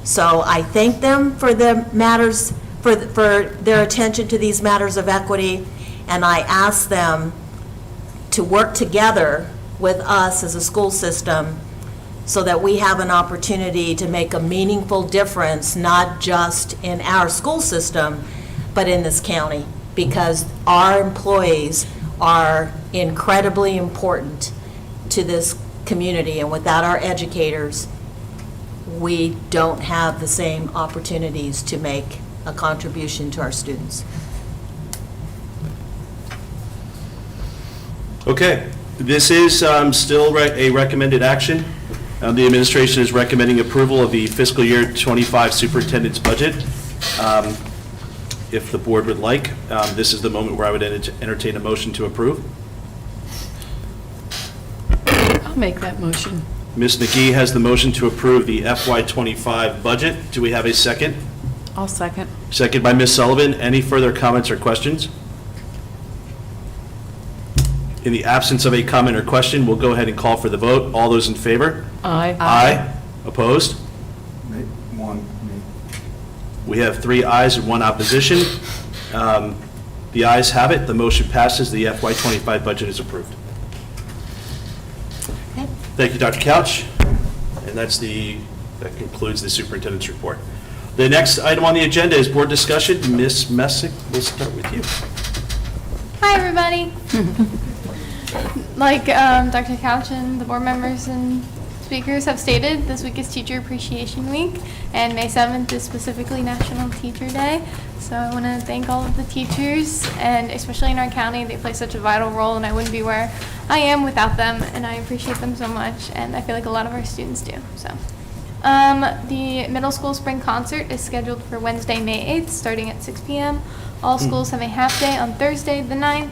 So I thank them for the matters, for their attention to these matters of equity, and I ask them to work together with us as a school system so that we have an opportunity to make a meaningful difference, not just in our school system, but in this county, because our employees are incredibly important to this community, and without our educators, we don't have the same opportunities to make a contribution to our students. Okay, this is still a recommended action. The administration is recommending approval of the fiscal year 25 superintendent's budget. If the board would like, this is the moment where I would entertain a motion to approve. I'll make that motion. Ms. McGee has the motion to approve the FY25 budget. Do we have a second? I'll second. Second by Ms. Sullivan. Any further comments or questions? In the absence of a comment or question, we'll go ahead and call for the vote. All those in favor? Aye. Aye. Opposed? We have 3 ayes and 1 opposition. The ayes have it. The motion passes. The FY25 budget is approved. Okay. Thank you, Dr. Couch. And that concludes the superintendent's report. The next item on the agenda is board discussion. Ms. Messick, we'll start with you. Hi, everybody. Like Dr. Couch and the board members and speakers have stated, this week is Teacher Appreciation Week, and May 7th is specifically National Teacher Day. So I want to thank all of the teachers, and especially in our county, they play such a vital role, and I wouldn't be where I am without them, and I appreciate them so much, and I feel like a lot of our students do. So, the middle school spring concert is scheduled for Wednesday, May 8th, starting at 6 p.m. All schools have a half day on Thursday, the 9th.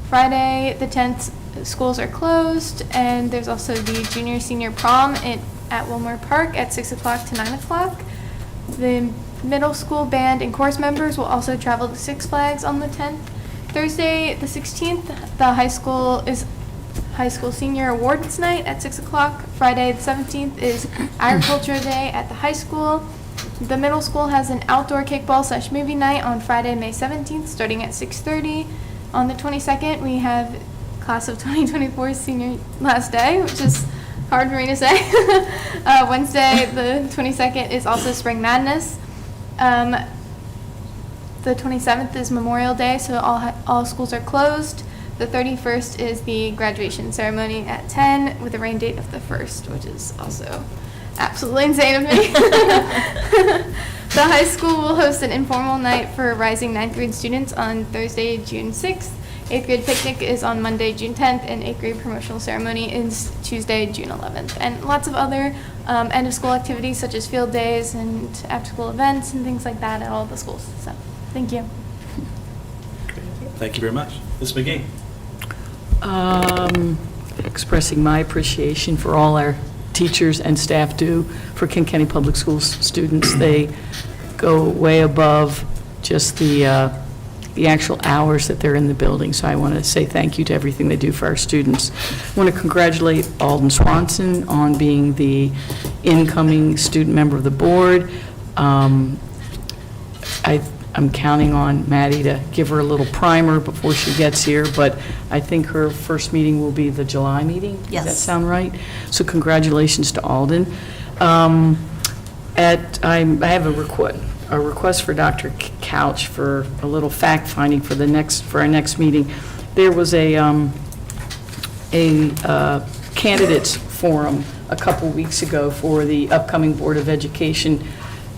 Friday, the 10th, schools are closed, and there's also the junior-senior prom at Wilmer Park at 6 o'clock to 9 o'clock. The middle school band and chorus members will also travel to Six Flags on the 10th. Thursday, the 16th, the high school senior awards night at 6 o'clock. Friday, the 17th, is Agriculture Day at the high school. The middle school has an outdoor kickball / movie night on Friday, May 17th, starting at 6:30. On the 22nd, we have class of 2024 senior last day, which is hard for me to say. Wednesday, the 22nd, is also Spring Madness. The 27th is Memorial Day, so all schools are closed. The 31st is the graduation ceremony at 10 with a rain date of the 1st, which is also absolutely insane of me. The high school will host an informal night for rising 9th grade students on Thursday, June 6th. 8th grade picnic is on Monday, June 10th, and 8th grade promotional ceremony is Tuesday, June 11th. And lots of other end of school activities such as field days and after school events and things like that at all the schools. So, thank you. Thank you very much. Ms. McGee? Expressing my appreciation for all our teachers and staff do for Kent County Public Schools students. They go way above just the actual hours that they're in the building. So I want to say thank you to everything they do for our students. I want to congratulate Alden Swanson on being the incoming student member of the board. I'm counting on Maddie to give her a little primer before she gets here, but I think her first meeting will be the July meeting. Yes. Does that sound right? So congratulations to Alden. I have a request for Dr. Couch for a little fact-finding for our next meeting. There was a candidates forum a couple weeks ago for the upcoming Board of Education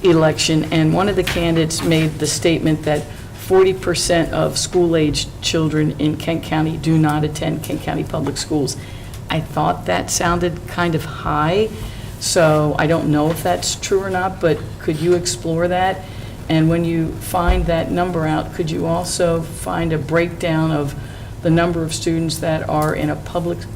election, and one of the candidates made the statement that 40% of school-aged children in Kent County do not attend Kent County Public Schools. I thought that sounded kind of high, so I don't know if that's true or not, but could you explore that? And when you find that number out, could you also find a breakdown of the number of students that are in a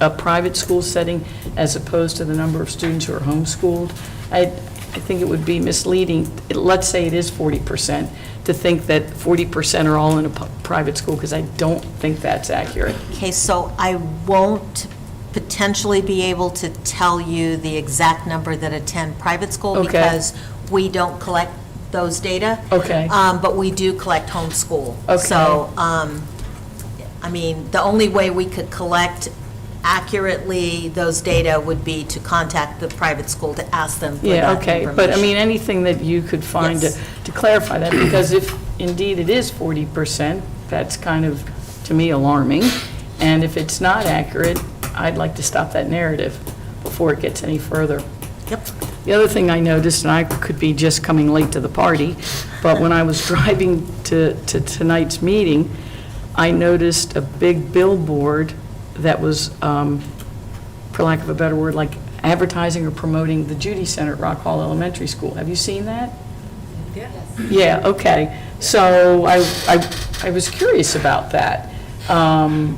private school setting as opposed to the number of students who are homeschooled? I think it would be misleading, let's say it is 40%, to think that 40% are all in a private school, because I don't think that's accurate. Okay, so I won't potentially be able to tell you the exact number that attend private school Okay. because we don't collect those data. Okay. But we do collect homeschool. Okay. So, I mean, the only way we could collect accurately those data would be to contact the private school to ask them for that Yeah, information. okay, but I mean, anything that you could find Yes. to clarify that, because if indeed it is 40%, that's kind of, to me, alarming. And if it's not accurate, I'd like to stop that narrative before it gets any further. Yep. The other thing I noticed, and I could be just coming late to the party, but when I was driving to tonight's meeting, I noticed a big billboard that was, for lack of a better word, like advertising or promoting the Judy Center at Rock Hall Elementary School. Have you seen that? Yes. Yeah, okay. So I was curious about that,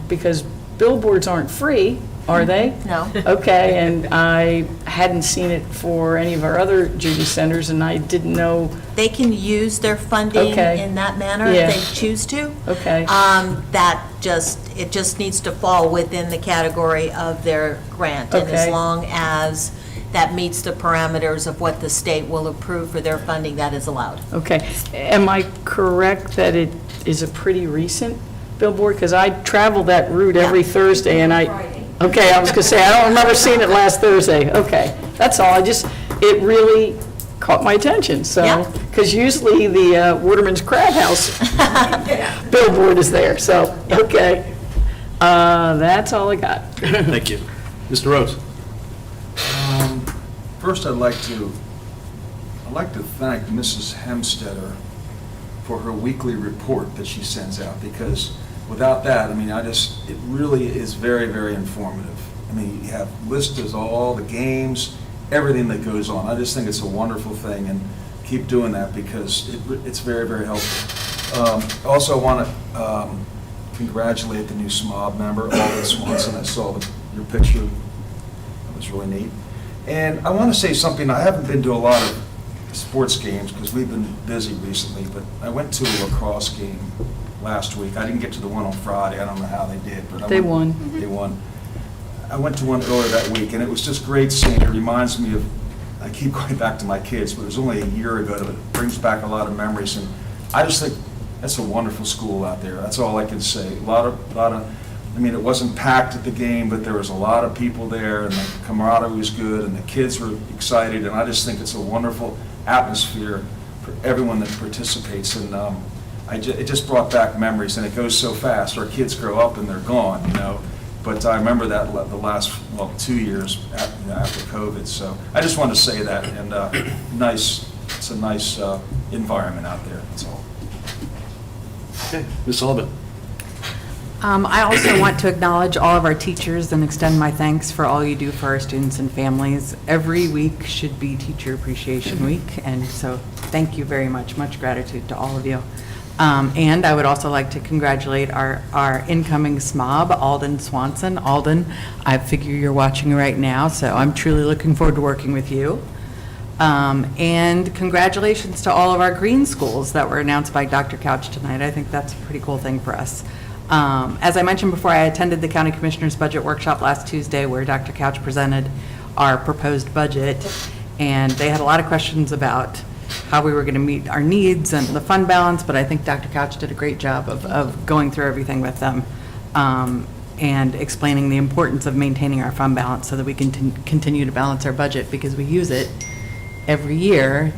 because billboards aren't free, are they? No. Okay, and I hadn't seen it for any of our other Judy Centers, and I didn't know, They can use their funding Okay. in that manner Yeah. if they choose to. okay. It just needs to fall within the category of their grant. And as Okay. long as that meets the parameters of what the state will approve for their funding, that is allowed. Okay. Am I correct that it is a pretty recent billboard? Because I travel that route every Thursday, and okay, I was going to say, I don't remember seeing it last Thursday. Okay, that's all. It really caught my attention, so. Yeah. Because usually the Waterman's Crab House billboard is there, so, okay. That's all I got. Thank you. Mr. Rose? First, I'd like to thank Mrs. Hemstetter for her weekly report that she sends out, because without that, I mean, it really is very, very informative. I mean, you have lists of all the games, everything that goes on. I just think it's a wonderful thing, and keep doing that because it's very, very helpful. Also, I want to congratulate the new SMOB member, Alden Swanson. I saw your picture. That was really neat. And I want to say something. I haven't been to a lot of sports games because we've been busy recently, but I went to a lacrosse game last week. I didn't get to the one on Friday. I don't know how they did, but They won. They won. I went to one earlier that week, and it was just great seeing. It reminds me of, I keep going back to my kids, but it was only a year ago. It brings back a lot of memories, and I just think that's a wonderful school out there. That's all I can say. A lot of, I mean, it wasn't packed at the game, but there was a lot of people there, and the camaraderie was good, and the kids were excited, and I just think it's a wonderful atmosphere for everyone that participates, and it just brought back memories, and it goes so fast. Our kids grow up and they're gone, you know, but I remember that the last, 2 years after COVID, so I just wanted to say that, and it's a nice environment out there, that's all. Okay. Ms. Sullivan? I also want to acknowledge all of our teachers and extend my thanks for all you do for our students and families. Every week should be Teacher Appreciation Week, and so thank you very much. Much gratitude to all of you. And I would also like to congratulate our incoming SMOB, Alden Swanson. Alden, I figure you're watching right now, so I'm truly looking forward to working with you. And congratulations to all of our green schools that were announced by Dr. Couch tonight. I think that's a pretty cool thing for us. As I mentioned before, I attended the County Commissioners Budget Workshop last Tuesday where Dr. Couch presented our proposed budget, and they had a lot of questions about how we were going to meet our needs and the fund balance, but I think Dr. Couch did a great job of going through everything with them and explaining the importance of maintaining our fund balance so that we can continue to balance our budget, because we use it every year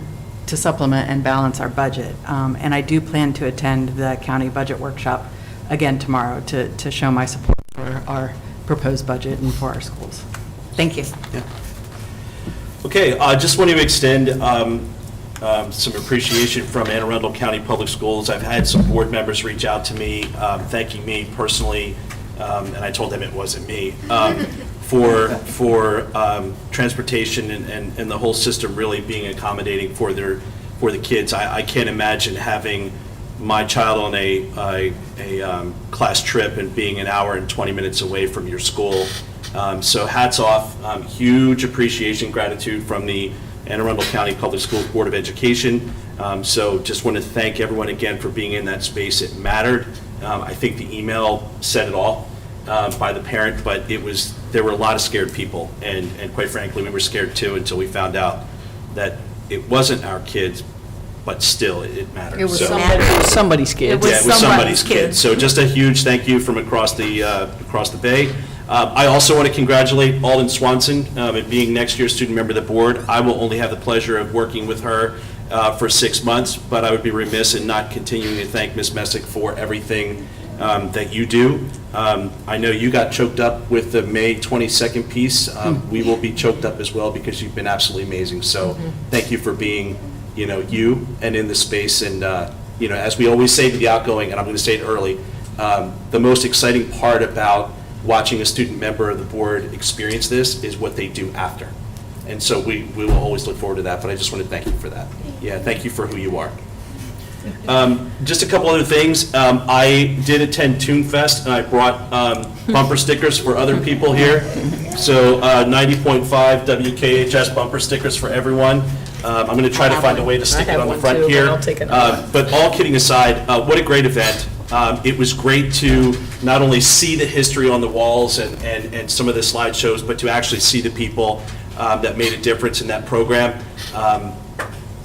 to supplement and balance our budget. And I do plan to attend the county budget workshop again tomorrow to show my support for our proposed budget and for our schools. Thank you. Okay, just want to extend some appreciation from Anne Arundel County Public Schools. I've had some board members reach out to me, thanking me personally, and I told them it wasn't me, for transportation and the whole system really being accommodating for the kids. I can't imagine having my child on a class trip and being an hour and 20 minutes away from your school. So hats off, huge appreciation, gratitude from the Anne Arundel County Public Schools Board of Education. So just want to thank everyone again for being in that space. It mattered. I think the email said it all by the parent, but there were a lot of scared people, and quite frankly, we were scared too until we found out that it wasn't our kids, but still, it mattered. It was So- somebody's kid. Yeah, it was somebody's kid. So just a huge thank you from across the bay. I also want to congratulate Alden Swanson at being next year's student member of the board. I will only have the pleasure of working with her for 6 months, but I would be remiss in not continuing to thank Ms. Messick for everything that you do. I know you got choked up with the May 22nd piece. We will be choked up as well because you've been absolutely amazing. So thank you for being, you and in this space. And, as we always say to the outgoing, and I'm going to say it early, the most exciting part about watching a student member of the board experience this is what they do after. And so we will always look forward to that, but I just want to thank you for that. Yeah, thank you for who you are. Just a couple other things. I did attend TuneFest, and I brought bumper stickers for other people here. So 90.5 WKHS bumper stickers for everyone. I'm going to try to find a way to stick it on the front here. But all kidding aside, what a great event. It was great to not only see the history on the walls and some of the slideshows, but to actually see the people that made a difference in that program.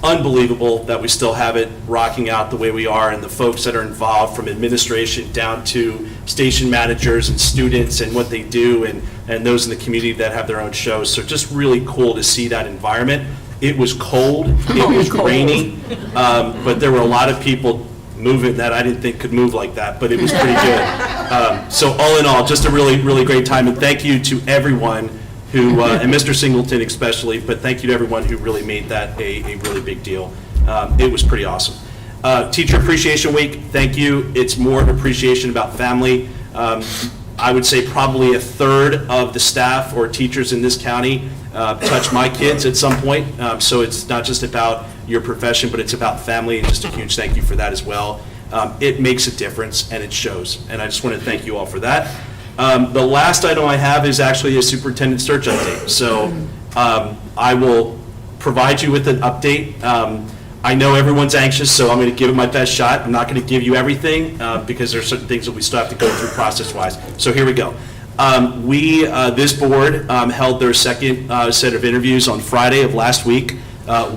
Unbelievable that we still have it rocking out the way we are, and the folks that are involved, from administration down to station managers and students and what they do, and those in the community that have their own shows. So just really cool to see that environment. It was cold, it was rainy, but there were a lot of people moving that I didn't think could move like that, but it was pretty good. So all in all, just a really, really great time, and thank you to everyone who, and Mr. Singleton especially, but thank you to everyone who really made that a really big deal. It was pretty awesome. Teacher Appreciation Week, thank you. It's more appreciation about family. I would say probably a third of the staff or teachers in this county touch my kids at some point. So it's not just about your profession, but it's about family, and just a huge thank you for that as well. It makes a difference, and it shows, and I just want to thank you all for that. The last item I have is actually a superintendent search update. So I will provide you with an update. I know everyone's anxious, so I'm going to give it my best shot. I'm not going to give you everything because there are certain things that we still have to go through process-wise. So here we go. This board held their second set of interviews on Friday of last week.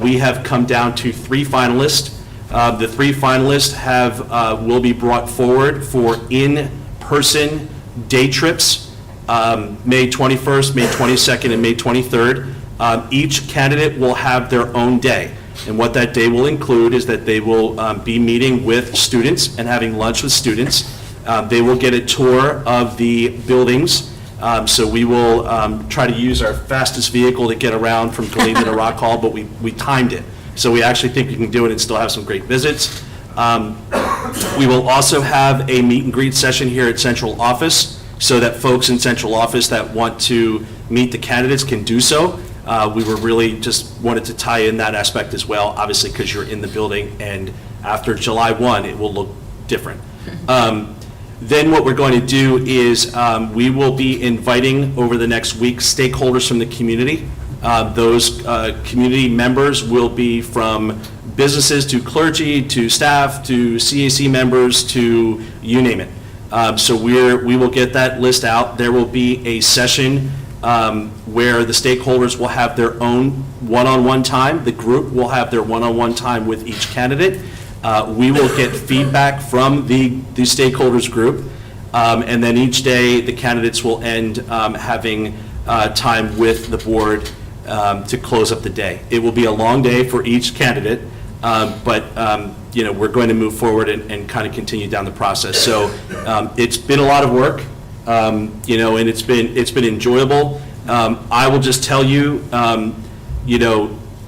We have come down to 3 finalists. The 3 finalists will be brought forward for in-person day trips, May 21st, May 22nd, and May 23rd. Each candidate will have their own day. And what that day will include is that they will be meeting with students and having lunch with students. They will get a tour of the buildings. So we will try to use our fastest vehicle to get around from Galena to Rock Hall, but we timed it. So we actually think we can do it and still have some great visits. We will also have a meet and greet session here at Central Office so that folks in Central Office that want to meet the candidates can do so. We were really just wanted to tie in that aspect as well, obviously because you're in the building, and after July 1, it will look different. Then what we're going to do is we will be inviting over the next week stakeholders from the community. Those community members will be from businesses to clergy to staff to CAC members to you name it. So we will get that list out. There will be a session where the stakeholders will have their own one-on-one time. The group will have their one-on-one time with each candidate. We will get feedback from the stakeholders group, and then each day the candidates will end having time with the board to close up the day. It will be a long day for each candidate, but we're going to move forward and kind of continue down the process. So it's been a lot of work, and it's been enjoyable. I will just tell you,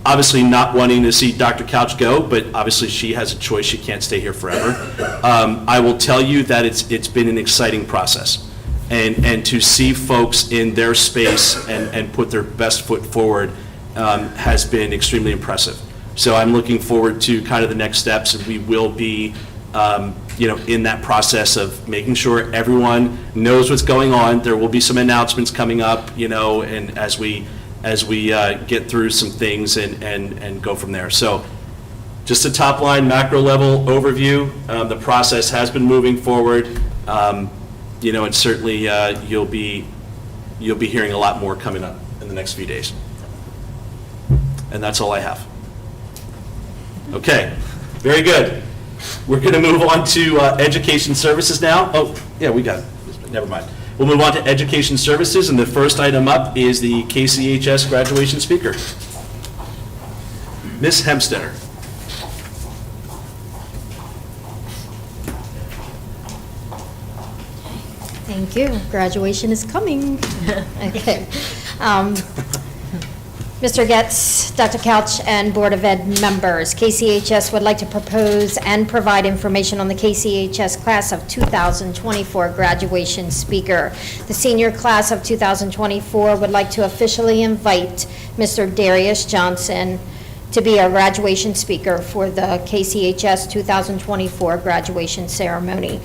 obviously not wanting to see Dr. Couch go, but obviously she has a choice, she can't stay here forever. I will tell you that it's been an exciting process. And to see folks in their space and put their best foot forward has been extremely impressive. So I'm looking forward to kind of the next steps, and we will be, in that process of making sure everyone knows what's going on. There will be some announcements coming up, and as we get through some things and go from there. So just a top line macro level overview. The process has been moving forward, and certainly you'll be hearing a lot more coming up in the next few days. And that's all I have. Okay, very good. We're going to move on to education services now. Oh, yeah, we got it. Never mind. We'll move on to education services, and the first item up is the KCHS graduation speaker. Ms. Hemstetter. Thank you. Graduation is coming. Okay. Mr. Getz, Dr. Couch, and Board of Ed members, KCHS would like to propose and provide information on the KCHS class of 2024 graduation speaker. The senior class of 2024 would like to officially invite Mr. Darius Johnson to be our graduation speaker for the KCHS 2024 graduation ceremony.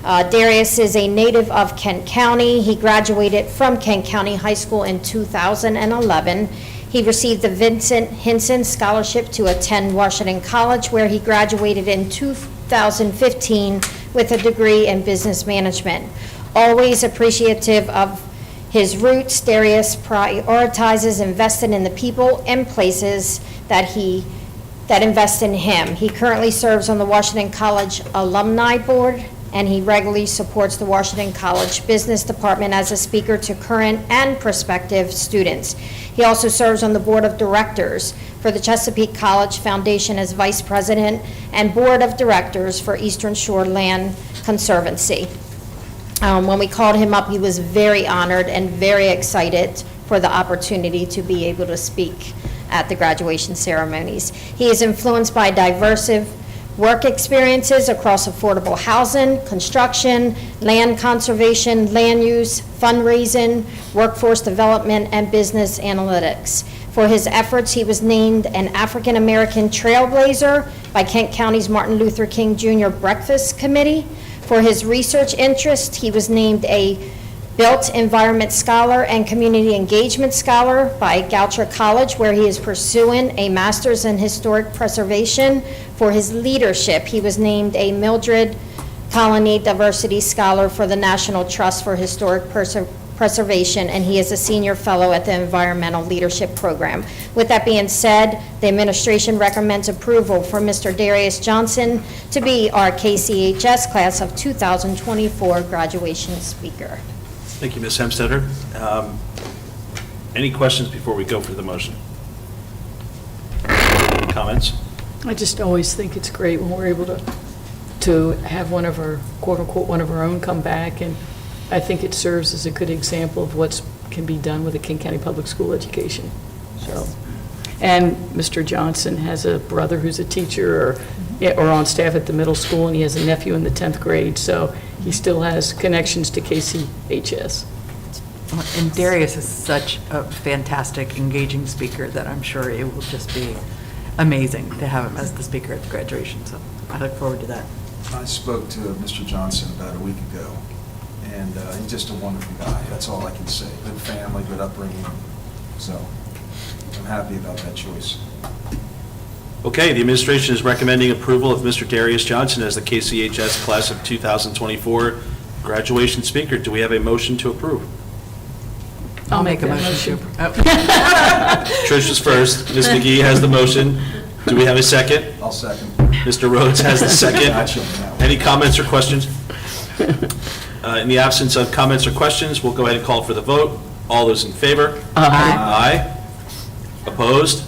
Darius is a native of Kent County. He graduated from Kent County High School in 2011. He received the Vincent Hinson Scholarship to attend Washington College, where he graduated in 2015 with a degree in business management. Always appreciative of his roots, Darius prioritizes investing in the people and places that invest in him. He currently serves on the Washington College Alumni Board, and he regularly supports the Washington College Business Department as a speaker to current and prospective students. He also serves on the Board of Directors for the Chesapeake College Foundation as Vice President and Board of Directors for Eastern Shore Land Conservancy. When we called him up, he was very honored and very excited for the opportunity to be able to speak at the graduation ceremonies. He is influenced by diverse work experiences across affordable housing, construction, land conservation, land use, fundraising, workforce development, and business analytics. For his efforts, he was named an African American Trailblazer by Kent County's Martin Luther King Jr. Breakfast Committee. For his research interest, he was named a Built Environment Scholar and Community Engagement Scholar by Goucher College, where he is pursuing a master's in historic preservation. For his leadership, he was named a Mildred Colony Diversity Scholar for the National Trust for Historic Preservation, and he is a senior fellow at the Environmental Leadership Program. With that being said, the administration recommends approval for Mr. Darius Johnson to be our KCHS class of 2024 graduation speaker. Thank you, Ms. Hemstetter. Any questions before we go for the motion? Any comments? I just always think it's great when we're able to have one of our, quote-unquote, one of our own come back, and I think it serves as a good example of what can be done with a King County Public School education. So, and Mr. Johnson has a brother who's a teacher or on staff at the middle school, and he has a nephew in the 10th grade, so he still has connections to KCHS. And Darius is such a fantastic, engaging speaker that I'm sure it will just be amazing to have him as the speaker at the graduation, so I look forward to that. I spoke to Mr. Johnson about a week ago, and he's just a wonderful guy. That's all I can say. Good family, good upbringing, so I'm happy about that choice. Okay, the administration is recommending approval of Mr. Darius Johnson as the KCHS class of 2024 graduation speaker. Do we have a motion to approve? I'll make a motion to approve. Trish is first. Ms. McGee has the motion. Do we have a second? I'll second. Mr. Rhodes has the second. Gotcha on that one. Any comments or questions? In the absence of comments or questions, we'll go ahead and call for the vote. All those in favor? Aye. Aye. Opposed?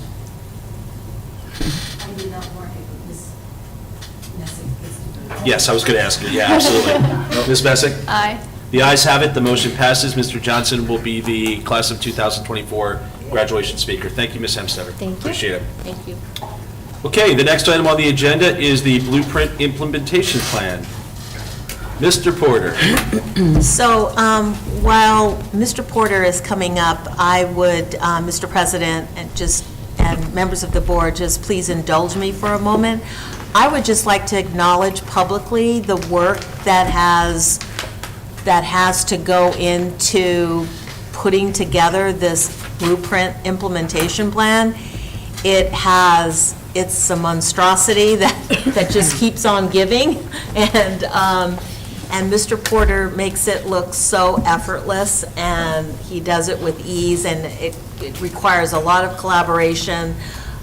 Yes, I was going to ask you. Yeah, absolutely. Ms. Messick? Aye. The ayes have it. The motion passes. Mr. Johnson will be the class of 2024 graduation speaker. Thank you, Ms. Hemstetter. Thank you. Appreciate it. Thank you. Okay, the next item on the agenda is the Blueprint Implementation Plan. Mr. Porter. So while Mr. Porter is coming up, I would, Mr. President, and members of the board, just please indulge me for a moment. I would just like to acknowledge publicly the work that has to go into putting together this Blueprint Implementation Plan. It's a monstrosity that just keeps on giving, and Mr. Porter makes it look so effortless, and he does it with ease, and it requires a lot of collaboration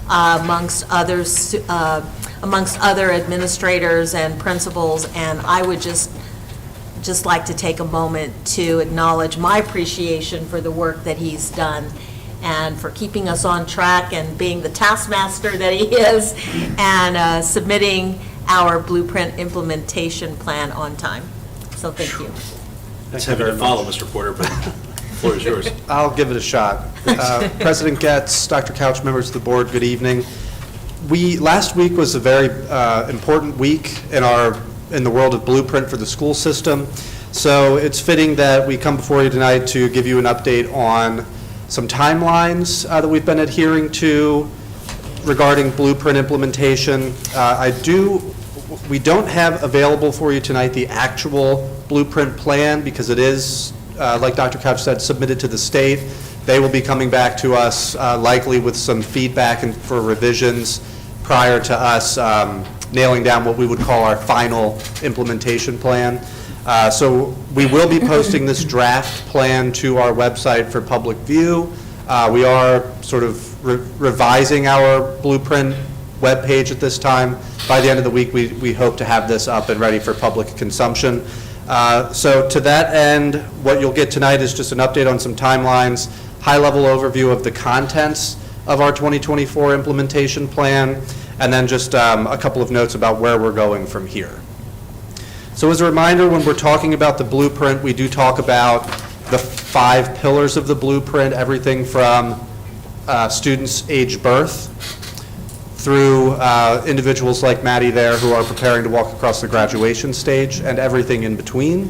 amongst other administrators and principals, and I would just like to take a moment to acknowledge my appreciation for the work that he's done and for keeping us on track and being the taskmaster that he is and submitting our Blueprint Implementation Plan on time. So thank you. That's heavy to follow, Mr. Porter, but the floor is yours. I'll give it a shot. President Getz, Dr. Couch, members of the board, good evening. Last week was a very important week in the world of Blueprint for the school system. So it's fitting that we come before you tonight to give you an update on some timelines that we've been adhering to regarding Blueprint implementation. We don't have available for you tonight the actual Blueprint plan because it is, like Dr. Couch said, submitted to the state. They will be coming back to us likely with some feedback and for revisions prior to us nailing down what we would call our final implementation plan. So we will be posting this draft plan to our website for public view. We are sort of revising our Blueprint webpage at this time. By the end of the week, we hope to have this up and ready for public consumption. So to that end, what you'll get tonight is just an update on some timelines, high-level overview of the contents of our 2024 implementation plan, and then just a couple of notes about where we're going from here. So as a reminder, when we're talking about the Blueprint, we do talk about the 5 pillars of the Blueprint, everything from students age birth through individuals like Maddie there who are preparing to walk across the graduation stage and everything in between.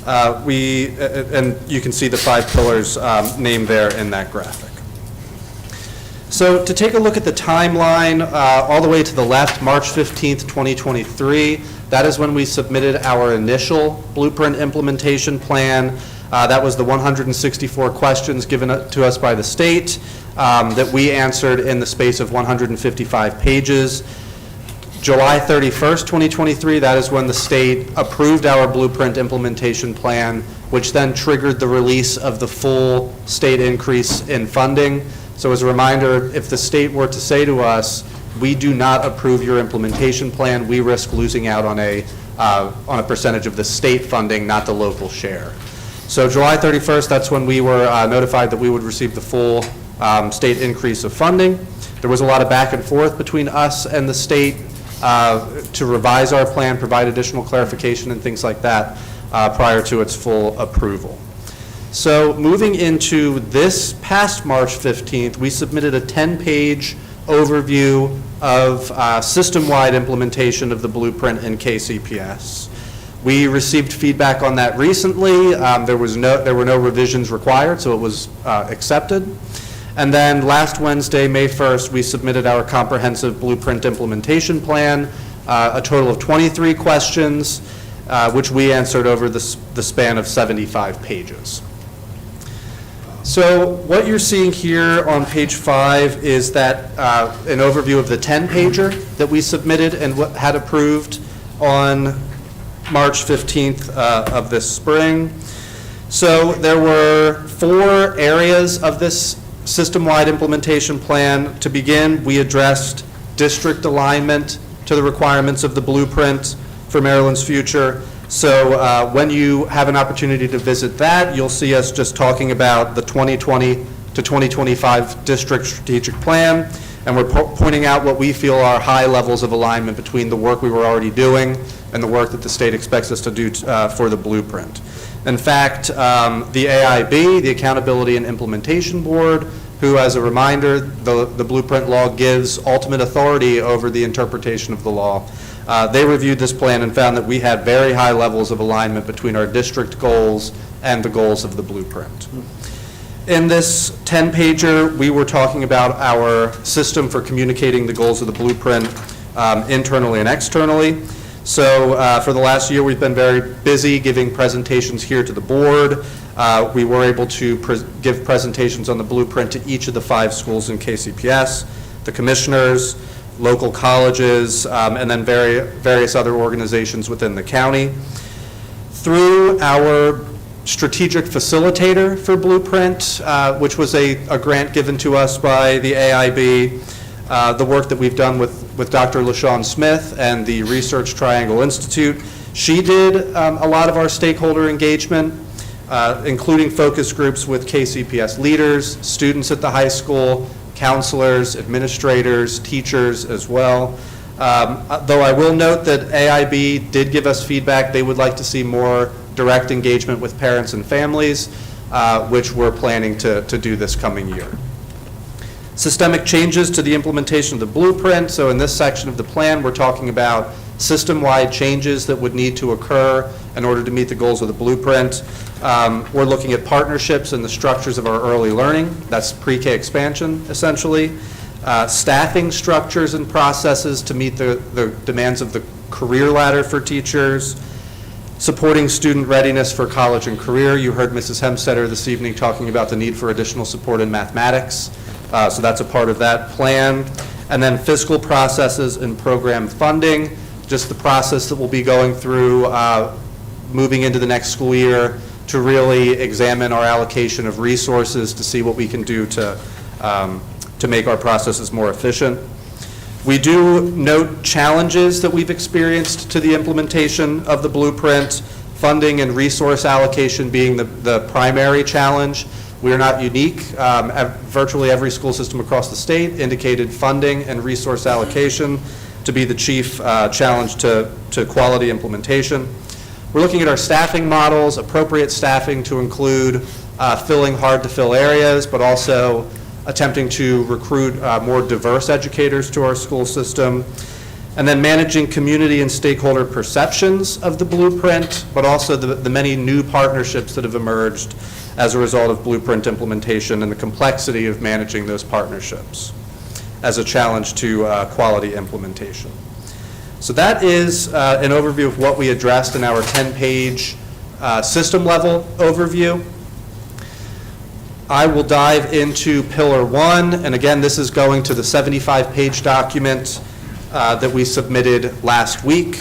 And you can see the 5 pillars named there in that graphic. So to take a look at the timeline, all the way to the left, March 15th, 2023, that is when we submitted our initial Blueprint implementation plan. That was the 164 questions given to us by the state that we answered in the space of 155 pages. July 31st, 2023, that is when the state approved our Blueprint implementation plan, which then triggered the release of the full state increase in funding. So as a reminder, if the state were to say to us, we do not approve your implementation plan, we risk losing out on a percentage of the state funding, not the local share. So July 31st, that's when we were notified that we would receive the full state increase of funding. There was a lot of back and forth between us and the state to revise our plan, provide additional clarification and things like that prior to its full approval. So moving into this past March 15th, we submitted a 10-page overview of system-wide implementation of the Blueprint in KCPS. We received feedback on that recently. There were no revisions required, so it was accepted. And then last Wednesday, May 1st, we submitted our comprehensive Blueprint implementation plan, a total of 23 questions, which we answered over the span of 75 pages. So what you're seeing here on page 5 is that an overview of the 10-pager that we submitted and what had approved on March 15th of this spring. So there were 4 areas of this system-wide implementation plan. To begin, we addressed district alignment to the requirements of the Blueprint for Maryland's future. So when you have an opportunity to visit that, you'll see us just talking about the 2020 to 2025 district strategic plan, and we're pointing out what we feel are high levels of alignment between the work we were already doing and the work that the state expects us to do for the Blueprint. In fact, the AIB, the Accountability and Implementation Board, who, as a reminder, the Blueprint law gives ultimate authority over the interpretation of the law. They reviewed this plan and found that we had very high levels of alignment between our district goals and the goals of the Blueprint. In this 10-pager, we were talking about our system for communicating the goals of the Blueprint internally and externally. So for the last year, we've been very busy giving presentations here to the board. We were able to give presentations on the Blueprint to each of the 5 schools in KCPS, the commissioners, local colleges, and then various other organizations within the county. Through our strategic facilitator for Blueprint, which was a grant given to us by the AIB, the work that we've done with Dr. LaShawn Smith and the Research Triangle Institute. She did a lot of our stakeholder engagement, including focus groups with KCPS leaders, students at the high school, counselors, administrators, teachers as well. Though I will note that AIB did give us feedback. They would like to see more direct engagement with parents and families, which we're planning to do this coming year. Systemic changes to the implementation of the Blueprint. So in this section of the plan, we're talking about system-wide changes that would need to occur in order to meet the goals of the Blueprint. We're looking at partnerships and the structures of our early learning. That's pre-K expansion, essentially. Staffing structures and processes to meet the demands of the career ladder for teachers. Supporting student readiness for college and career. You heard Mrs. Hemstetter this evening talking about the need for additional support in mathematics. So that's a part of that plan. And then fiscal processes and program funding, just the process that we'll be going through moving into the next school year to really examine our allocation of resources to see what we can do to make our processes more efficient. We do note challenges that we've experienced to the implementation of the Blueprint, funding and resource allocation being the primary challenge. We are not unique. Virtually every school system across the state indicated funding and resource allocation to be the chief challenge to quality implementation. We're looking at our staffing models, appropriate staffing to include filling hard-to-fill areas, but also attempting to recruit more diverse educators to our school system, and then managing community and stakeholder perceptions of the Blueprint, but also the many new partnerships that have emerged as a result of Blueprint implementation and the complexity of managing those partnerships as a challenge to quality implementation. So that is an overview of what we addressed in our 10-page system-level overview. I will dive into Pillar 1, and again, this is going to the 75-page document that we submitted last week.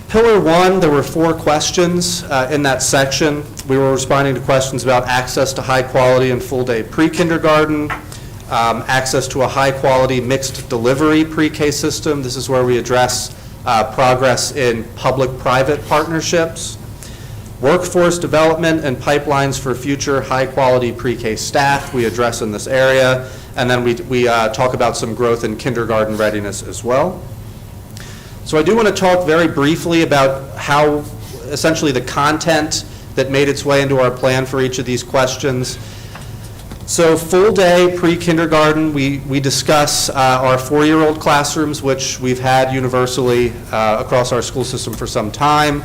Pillar 1, there were 4 questions in that section. We were responding to questions about access to high-quality and full-day pre-kindergarten, access to a high-quality mixed delivery pre-K system. This is where we address progress in public-private partnerships, workforce development and pipelines for future high-quality pre-K staff we address in this area, and then we talk about some growth in kindergarten readiness as well. So I do want to talk very briefly about how essentially the content that made its way into our plan for each of these questions. So full-day pre-kindergarten, we discuss our 4-year-old classrooms, which we've had universally across our school system for some time,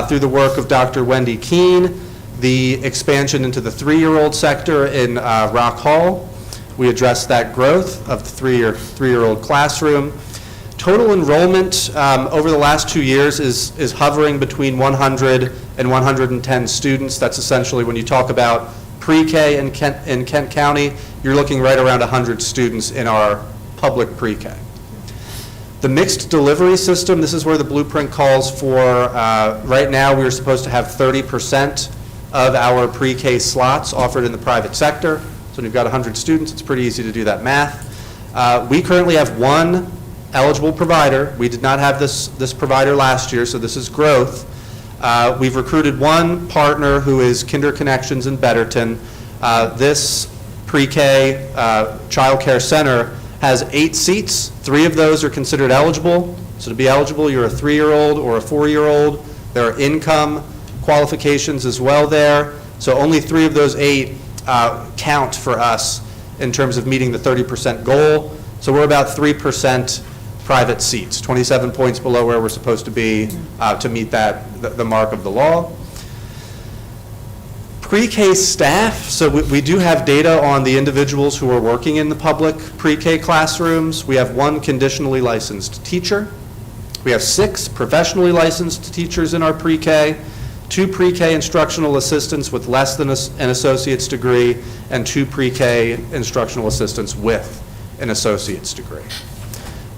through the work of Dr. Wendy Keene, the expansion into the 3-year-old sector in Rock Hall. We addressed that growth of the 3-year-old classroom. Total enrollment over the last 2 years is hovering between 100 and 110 students. That's essentially when you talk about pre-K in Kent County, you're looking right around 100 students in our public pre-K. The mixed delivery system, this is where the Blueprint calls for, right now we're supposed to have 30% of our pre-K slots offered in the private sector. So when you've got 100 students, it's pretty easy to do that math. We currently have 1 eligible provider. We did not have this provider last year, so this is growth. We've recruited 1 partner who is Kinder Connections in Betterton. This pre-K child care center has 8 seats. 3 of those are considered eligible. So to be eligible, you're a 3-year-old or a 4-year-old. There are income qualifications as well there. So only 3 of those 8 count for us in terms of meeting the 30% goal. So we're about 3% private seats, 27 points below where we're supposed to be to meet the mark of the law. Pre-K staff, so we do have data on the individuals who are working in the public pre-K classrooms. We have 1 conditionally licensed teacher. We have 6 professionally licensed teachers in our pre-K, 2 pre-K instructional assistants with less than an associate's degree, and 2 pre-K instructional assistants with an associate's degree.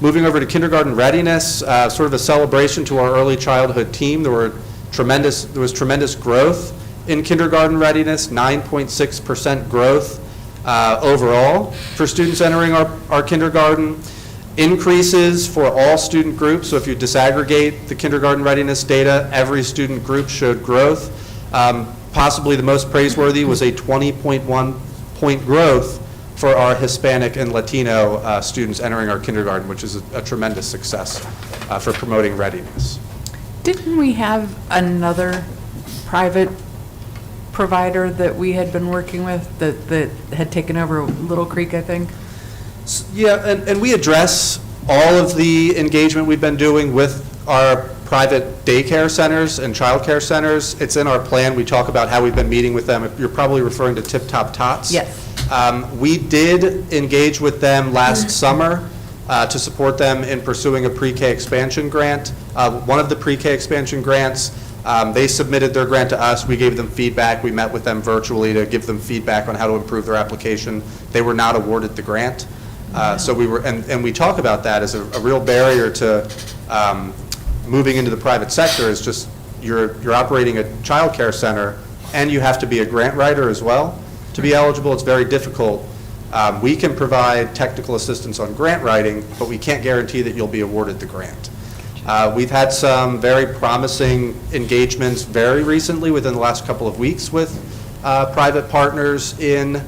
Moving over to kindergarten readiness, sort of a celebration to our early childhood team. There was tremendous growth in kindergarten readiness, 9.6% growth overall for students entering our kindergarten. Increases for all student groups, so if you disaggregate the kindergarten readiness data, every student group showed growth. Possibly the most praiseworthy was a 20.1 point growth for our Hispanic and Latino students entering our kindergarten, which is a tremendous success for promoting readiness. Didn't we have another private provider that we had been working with that had taken over Little Creek, I think? Yeah, and we address all of the engagement we've been doing with our private daycare centers and childcare centers. It's in our plan. We talk about how we've been meeting with them. You're probably referring to Tip Top Tots. Yes. We did engage with them last summer to support them in pursuing a pre-K expansion grant. One of the pre-K expansion grants, they submitted their grant to us. We gave them feedback. We met with them virtually to give them feedback on how to improve their application. They were not awarded the grant. So we were, and we talk about that as a real barrier to moving into the private sector is just you're operating a child care center and you have to be a grant writer as well. To be eligible, it's very difficult. We can provide technical assistance on grant writing, but we can't guarantee that you'll be awarded the grant. We've had some very promising engagements very recently within the last couple of weeks with private partners in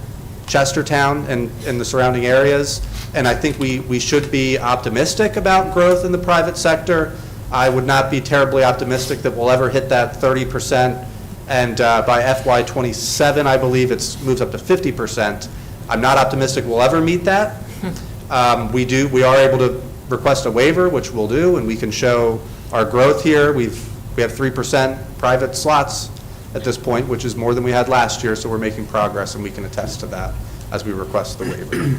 Chestertown and in the surrounding areas, and I think we should be optimistic about growth in the private sector. I would not be terribly optimistic that we'll ever hit that 30%, and by FY27, I believe it moves up to 50%. I'm not optimistic we'll ever meet that. We are able to request a waiver, which we'll do, and we can show our growth here. We have 3% private slots at this point, which is more than we had last year, so we're making progress, and we can attest to that as we request the waiver.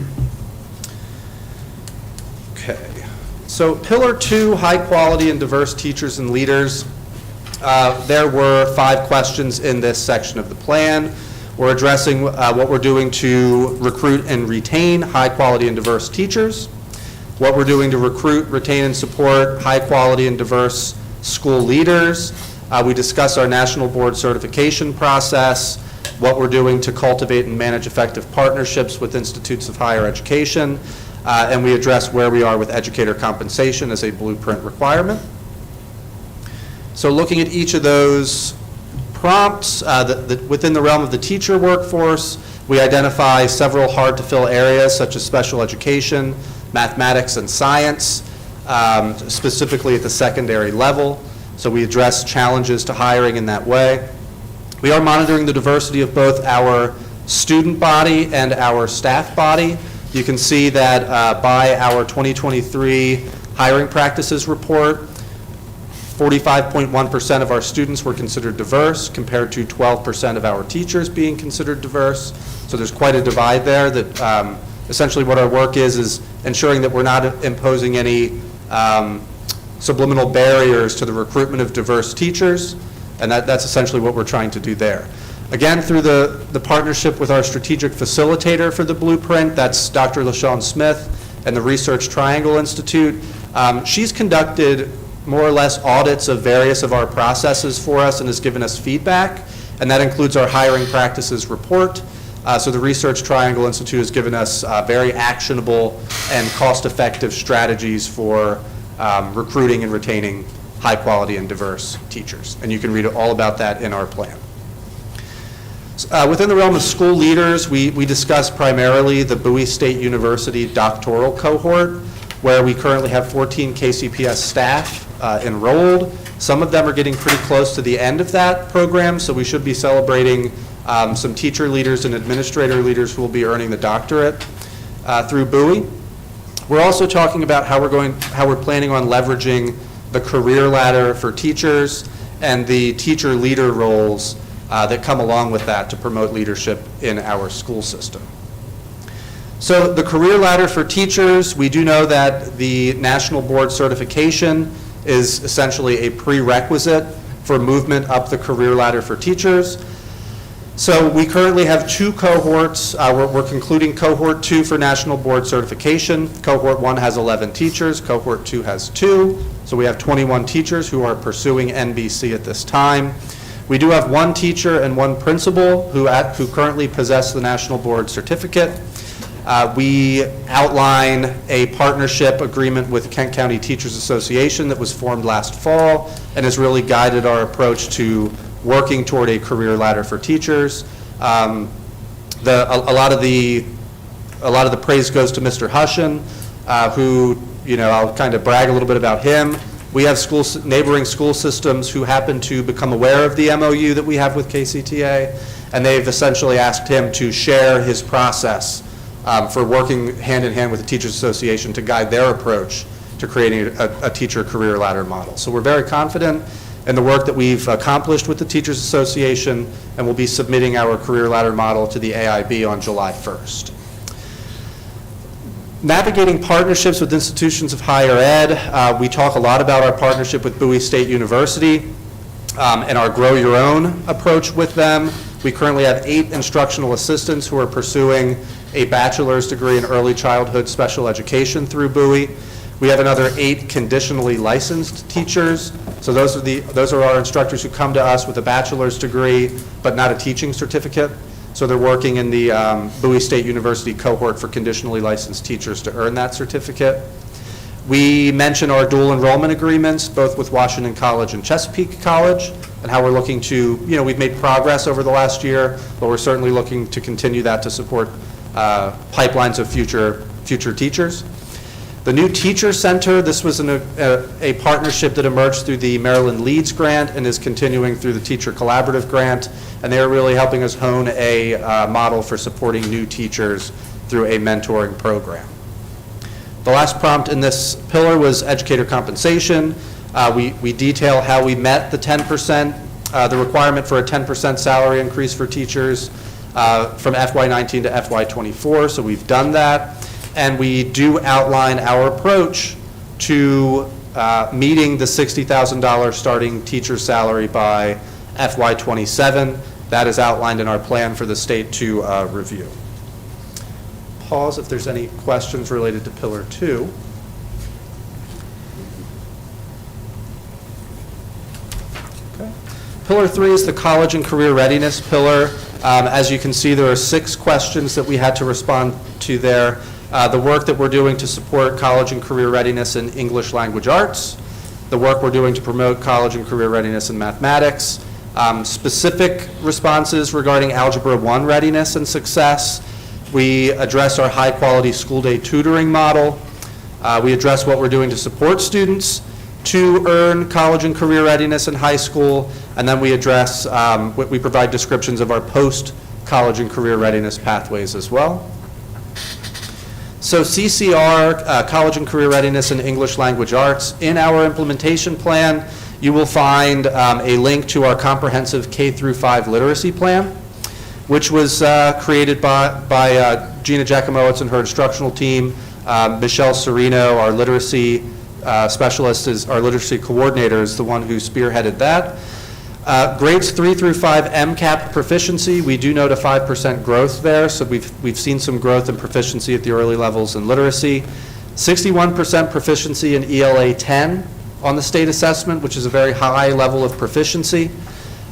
Okay. So Pillar 2, high quality and diverse teachers and leaders. There were 5 questions in this section of the plan. We're addressing what we're doing to recruit and retain high quality and diverse teachers, what we're doing to recruit, retain, and support high quality and diverse school leaders. We discuss our national board certification process, what we're doing to cultivate and manage effective partnerships with institutes of higher education, and we address where we are with educator compensation as a blueprint requirement. So looking at each of those prompts, within the realm of the teacher workforce, we identify several hard-to-fill areas such as special education, mathematics, and science, specifically at the secondary level. So we address challenges to hiring in that way. We are monitoring the diversity of both our student body and our staff body. You can see that by our 2023 hiring practices report, 45.1% of our students were considered diverse compared to 12% of our teachers being considered diverse. So there's quite a divide there that essentially what our work is ensuring that we're not imposing any subliminal barriers to the recruitment of diverse teachers, and that's essentially what we're trying to do there. Again, through the partnership with our strategic facilitator for the blueprint, that's Dr. LaShawn Smith and the Research Triangle Institute. She's conducted more or less audits of various of our processes for us and has given us feedback, and that includes our hiring practices report. So the Research Triangle Institute has given us very actionable and cost-effective strategies for recruiting and retaining high-quality and diverse teachers. And you can read all about that in our plan. Within the realm of school leaders, we discuss primarily the Bowie State University doctoral cohort, where we currently have 14 KCPS staff enrolled. Some of them are getting pretty close to the end of that program, so we should be celebrating some teacher leaders and administrator leaders who will be earning the doctorate through Bowie. We're also talking about how we're planning on leveraging the career ladder for teachers and the teacher leader roles that come along with that to promote leadership in our school system. So the career ladder for teachers, we do know that the National Board certification is essentially a prerequisite for movement up the career ladder for teachers. So we currently have 2 cohorts. We're concluding cohort 2 for National Board certification. Cohort 1 has 11 teachers, cohort 2 has 2. So we have 21 teachers who are pursuing NBC at this time. We do have 1 teacher and 1 principal who currently possess the National Board certificate. We outline a partnership agreement with Kent County Teachers Association that was formed last fall and has really guided our approach to working toward a career ladder for teachers. A lot of the praise goes to Mr. Hushin, who, I'll kind of brag a little bit about him. We have neighboring school systems who happen to become aware of the MOU that we have with KCTA, and they've essentially asked him to share his process for working hand in hand with the Teachers Association to guide their approach to creating a teacher career ladder model. So we're very confident in the work that we've accomplished with the Teachers Association, and we'll be submitting our career ladder model to the AIB on July 1st. Navigating partnerships with institutions of higher ed, we talk a lot about our partnership with Bowie State University and our Grow Your Own approach with them. We currently have 8 instructional assistants who are pursuing a bachelor's degree in early childhood special education through Bowie. We have another 8 conditionally licensed teachers. So those are our instructors who come to us with a bachelor's degree, but not a teaching certificate. So they're working in the Bowie State University cohort for conditionally licensed teachers to earn that certificate. We mention our dual enrollment agreements, both with Washington College and Chesapeake College, and how we're looking to, we've made progress over the last year, but we're certainly looking to continue that to support pipelines of future teachers. The new Teacher Center, this was a partnership that emerged through the Maryland Leads Grant and is continuing through the Teacher Collaborative Grant, and they are really helping us hone a model for supporting new teachers through a mentoring program. The last prompt in this pillar was educator compensation. We detail how we met the 10%, the requirement for a 10% salary increase for teachers from FY19 to FY24, so we've done that. And we do outline our approach to meeting the $60,000 starting teacher salary by FY27. That is outlined in our plan for the state to review. Pause if there's any questions related to Pillar 2. Okay. Pillar 3 is the college and career readiness pillar. As you can see, there are 6 questions that we had to respond to there. The work that we're doing to support college and career readiness in English language arts, the work we're doing to promote college and career readiness in mathematics, specific responses regarding Algebra 1 readiness and success. We address our high-quality school day tutoring model. We address what we're doing to support students to earn college and career readiness in high school, and then we address, we provide descriptions of our post-college and career readiness pathways as well. So CCR, College and Career Readiness in English Language Arts, in our implementation plan, you will find a link to our comprehensive K-5 literacy plan, which was created by Gina Giacomowitz and her instructional team. Michelle Serino, our literacy specialist, our literacy coordinator, is the one who spearheaded that. Grades 3 through 5 MCAP proficiency, we do note a 5% growth there, so we've seen some growth in proficiency at the early levels in literacy. 61% proficiency in ELA 10 on the state assessment, which is a very high level of proficiency.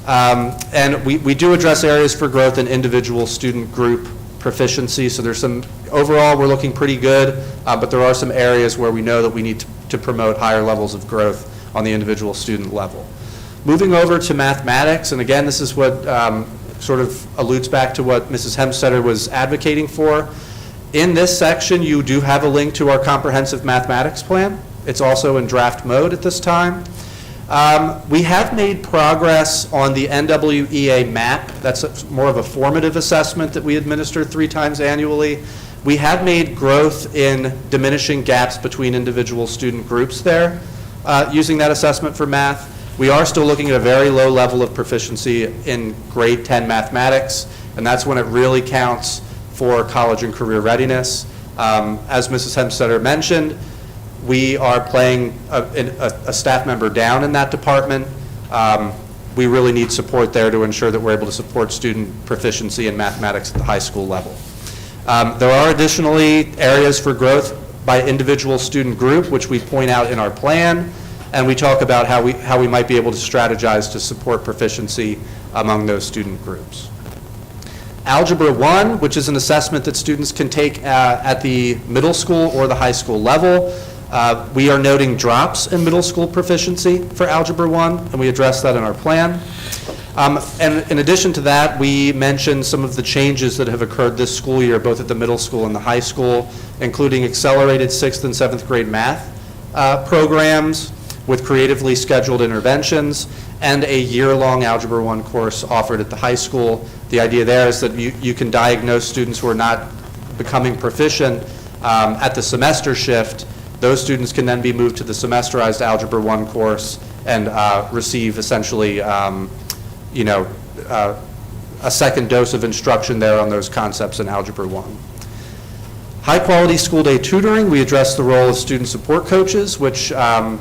And we do address areas for growth in individual student group proficiency, so there's some, overall we're looking pretty good, but there are some areas where we know that we need to promote higher levels of growth on the individual student level. Moving over to mathematics, and again, this is what sort of alludes back to what Mrs. Hemstetter was advocating for. In this section, you do have a link to our comprehensive mathematics plan. It's also in draft mode at this time. We have made progress on the NWEA MAP. That's more of a formative assessment that we administer 3 times annually. We have made growth in diminishing gaps between individual student groups there using that assessment for math. We are still looking at a very low level of proficiency in grade 10 mathematics, and that's when it really counts for college and career readiness. As Mrs. Hemstetter mentioned, we are playing a staff member down in that department. We really need support there to ensure that we're able to support student proficiency in mathematics at the high school level. There are additionally areas for growth by individual student group, which we point out in our plan, and we talk about how we might be able to strategize to support proficiency among those student groups. Algebra 1, which is an assessment that students can take at the middle school or the high school level. We are noting drops in middle school proficiency for Algebra 1, and we address that in our plan. And in addition to that, we mentioned some of the changes that have occurred this school year, both at the middle school and the high school, including accelerated 6th and 7th grade math programs with creatively scheduled interventions, and a year-long Algebra 1 course offered at the high school. The idea there is that you can diagnose students who are not becoming proficient at the semester shift. Those students can then be moved to the semesterized Algebra 1 course and receive essentially, a second dose of instruction there on those concepts in Algebra 1. High-quality school day tutoring, we address the role of student support coaches, which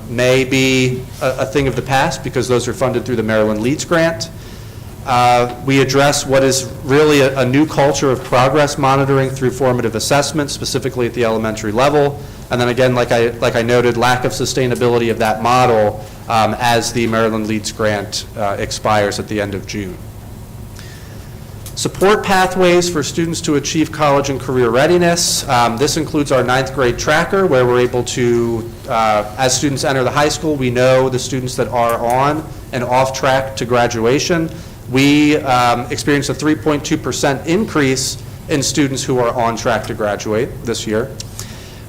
may be a thing of the past because those are funded through the Maryland Leads Grant. We address what is really a new culture of progress monitoring through formative assessment, specifically at the elementary level. And then again, like I noted, lack of sustainability of that model as the Maryland Leads Grant expires at the end of June. Support pathways for students to achieve college and career readiness. This includes our 9th grade tracker, where we're able to, as students enter the high school, we know the students that are on and off track to graduation. We experienced a 3.2% increase in students who are on track to graduate this year.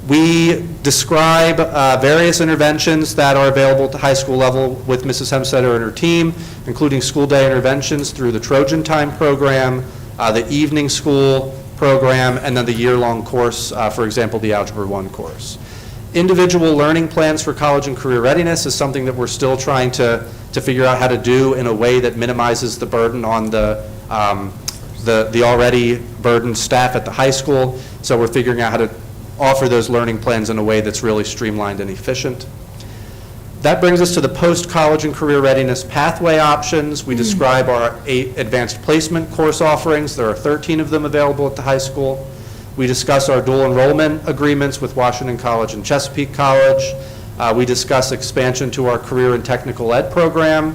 We describe various interventions that are available at the high school level with Mrs. Hemstetter and her team, including school day interventions through the Trojan Time program, the evening school program, and then the year-long course, for example, the Algebra 1 course. Individual learning plans for college and career readiness is something that we're still trying to figure out how to do in a way that minimizes the burden on the already burdened staff at the high school. So we're figuring out how to offer those learning plans in a way that's really streamlined and efficient. That brings us to the post-college and career readiness pathway options. We describe our 8 advanced placement course offerings. There are 13 of them available at the high school. We discuss our dual enrollment agreements with Washington College and Chesapeake College. We discuss expansion to our career and technical ed program,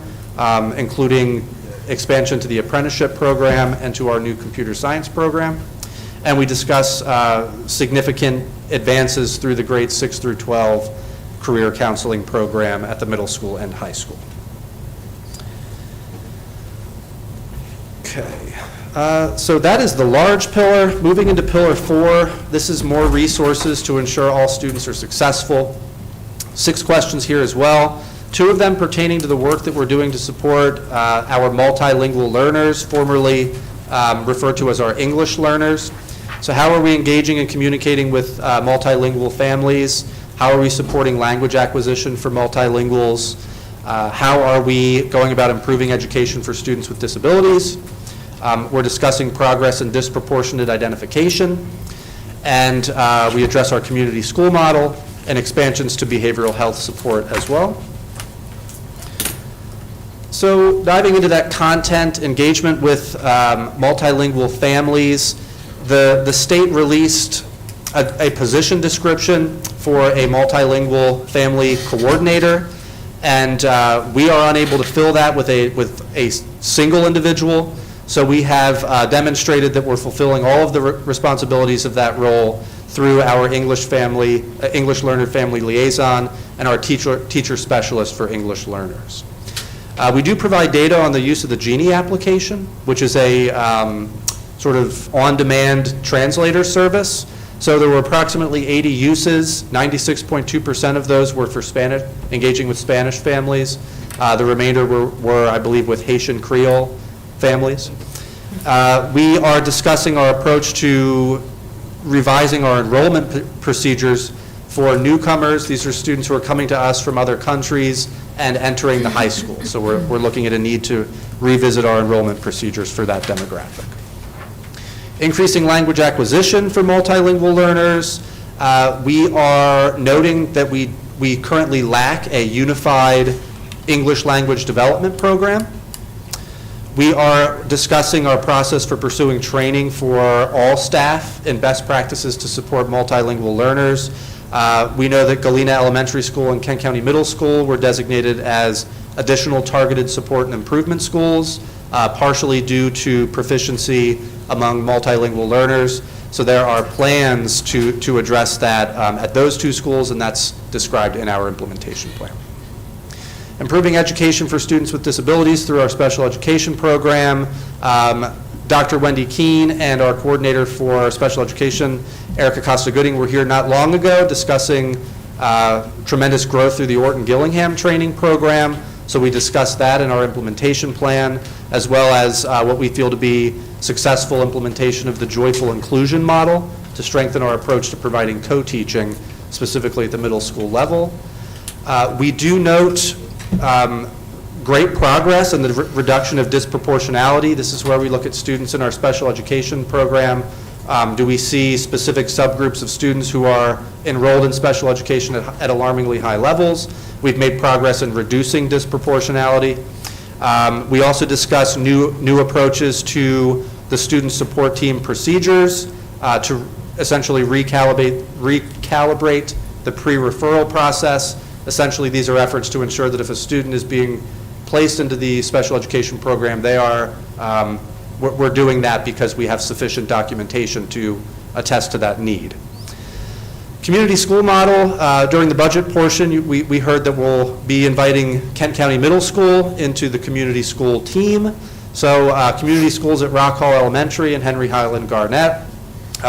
including expansion to the apprenticeship program and to our new computer science program. And we discuss significant advances through the grades 6 through 12 career counseling program at the middle school and high school. Okay, so that is the large pillar. Moving into pillar 4, this is more resources to ensure all students are successful. 6 questions here as well. 2 of them pertaining to the work that we're doing to support our multilingual learners, formerly referred to as our English learners. So how are we engaging and communicating with multilingual families? How are we supporting language acquisition for multilinguals? How are we going about improving education for students with disabilities? We're discussing progress in disproportionate identification. And we address our community school model and expansions to behavioral health support as well. So diving into that content, engagement with multilingual families, the state released a position description for a multilingual family coordinator, and we are unable to fill that with a single individual. So we have demonstrated that we're fulfilling all of the responsibilities of that role through our English learner family liaison and our teacher specialist for English learners. We do provide data on the use of the Genie application, which is a sort of on-demand translator service. So there were approximately 80 uses. 96.2% of those were for engaging with Spanish families. The remainder were, I believe, with Haitian Creole families. We are discussing our approach to revising our enrollment procedures for newcomers. These are students who are coming to us from other countries and entering the high school. So we're looking at a need to revisit our enrollment procedures for that demographic. Increasing language acquisition for multilingual learners. We are noting that we currently lack a unified English language development program. We are discussing our process for pursuing training for all staff in best practices to support multilingual learners. We know that Galena Elementary School and Kent County Middle School were designated as additional targeted support and improvement schools, partially due to proficiency among multilingual learners. So there are plans to address that at those two schools, and that's described in our implementation plan. Improving education for students with disabilities through our special education program. Dr. Wendy Keene and our coordinator for special education, Erica Costa-Gooding, were here not long ago discussing tremendous growth through the Orton Gillingham training program. So we discussed that in our implementation plan, as well as what we feel to be successful implementation of the joyful inclusion model to strengthen our approach to providing co-teaching, specifically at the middle school level. We do note great progress in the reduction of disproportionality. This is where we look at students in our special education program. Do we see specific subgroups of students who are enrolled in special education at alarmingly high levels? We've made progress in reducing disproportionality. We also discuss new approaches to the student support team procedures to essentially recalibrate the pre-referral process. Essentially, these are efforts to ensure that if a student is being placed into the special education program, we're doing that because we have sufficient documentation to attest to that need. Community school model, during the budget portion, we heard that we'll be inviting Kent County Middle School into the community school team. So community schools at Rock Hall Elementary and Henry Highland Garnett.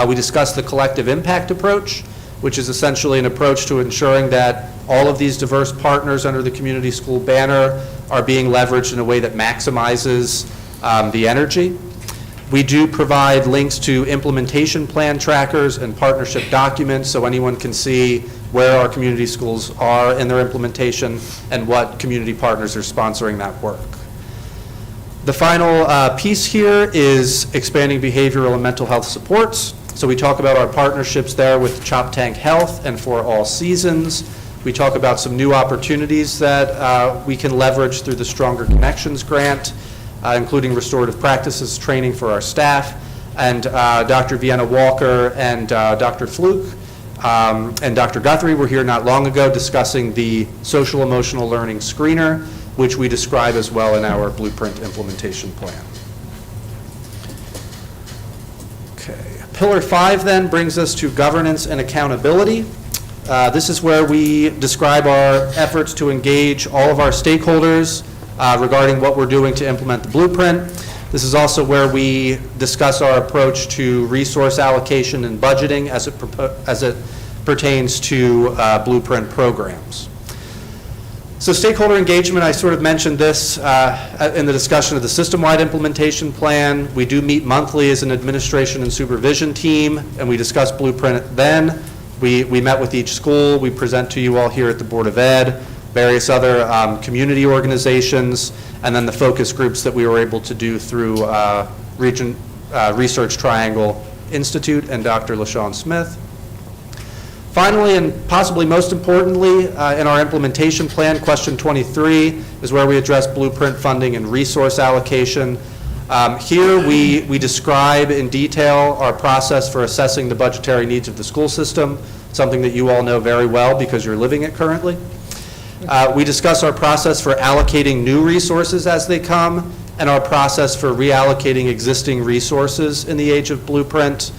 We discussed the collective impact approach, which is essentially an approach to ensuring that all of these diverse partners under the community school banner are being leveraged in a way that maximizes the energy. We do provide links to implementation plan trackers and partnership documents so anyone can see where our community schools are in their implementation and what community partners are sponsoring that work. The final piece here is expanding behavioral and mental health supports. So we talk about our partnerships there with Chop Tank Health and For All Seasons. We talk about some new opportunities that we can leverage through the Stronger Connections grant, including restorative practices training for our staff. And Dr. Vienna Walker and Dr. Fluke and Dr. Guthrie were here not long ago discussing the social emotional learning screener, which we describe as well in our blueprint implementation plan. Okay. Pillar 5 then brings us to governance and accountability. This is where we describe our efforts to engage all of our stakeholders regarding what we're doing to implement the blueprint. This is also where we discuss our approach to resource allocation and budgeting as it pertains to blueprint programs. So stakeholder engagement, I sort of mentioned this in the discussion of the system-wide implementation plan. We do meet monthly as an administration and supervision team, and we discuss blueprint then. We met with each school. We present to you all here at the Board of Ed, various other community organizations, and then the focus groups that we were able to do through Research Triangle Institute and Dr. LaShawn Smith. Finally, and possibly most importantly, in our implementation plan, question 23 is where we address blueprint funding and resource allocation. Here we describe in detail our process for assessing the budgetary needs of the school system, something that you all know very well because you're living it currently. We discuss our process for allocating new resources as they come, and our process for reallocating existing resources in the age of blueprint.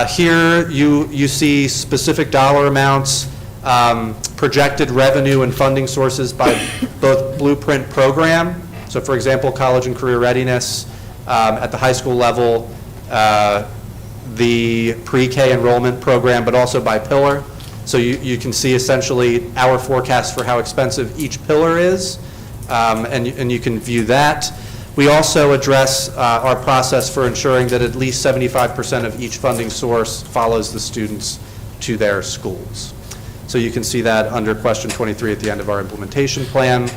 Here you see specific dollar amounts, projected revenue and funding sources by both blueprint program. So for example, college and career readiness at the high school level, the pre-K enrollment program, but also by pillar. So you can see essentially our forecast for how expensive each pillar is and you can view that. We also address our process for ensuring that at least 75% of each funding source follows the students to their schools. So you can see that under question 23 at the end of our implementation plan.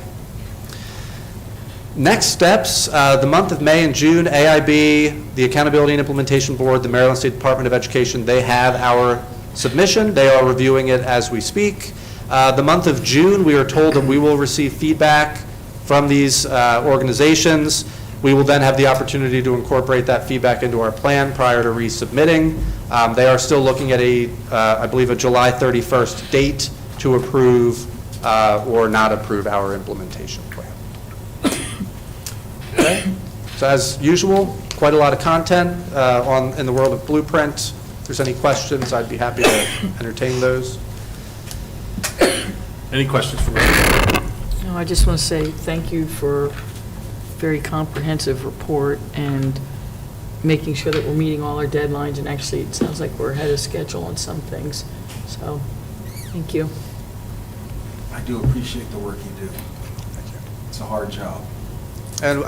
Next steps, the month of May and June, AIB, the Accountability and Implementation Board, the Maryland State Department of Education, they have our submission. They are reviewing it as we speak. The month of June, we are told that we will receive feedback from these organizations. We will then have the opportunity to incorporate that feedback into our plan prior to resubmitting. They are still looking at I believe, a July 31st date to approve or not approve our implementation plan. Okay. So as usual, quite a lot of content in the world of Blueprint. If there's any questions, I'd be happy to entertain those. Any questions for me? No, I just want to say thank you for a very comprehensive report and making sure that we're meeting all our deadlines, and actually, it sounds like we're ahead of schedule on some things. So, thank you. I do appreciate the work you do. It's a hard job. And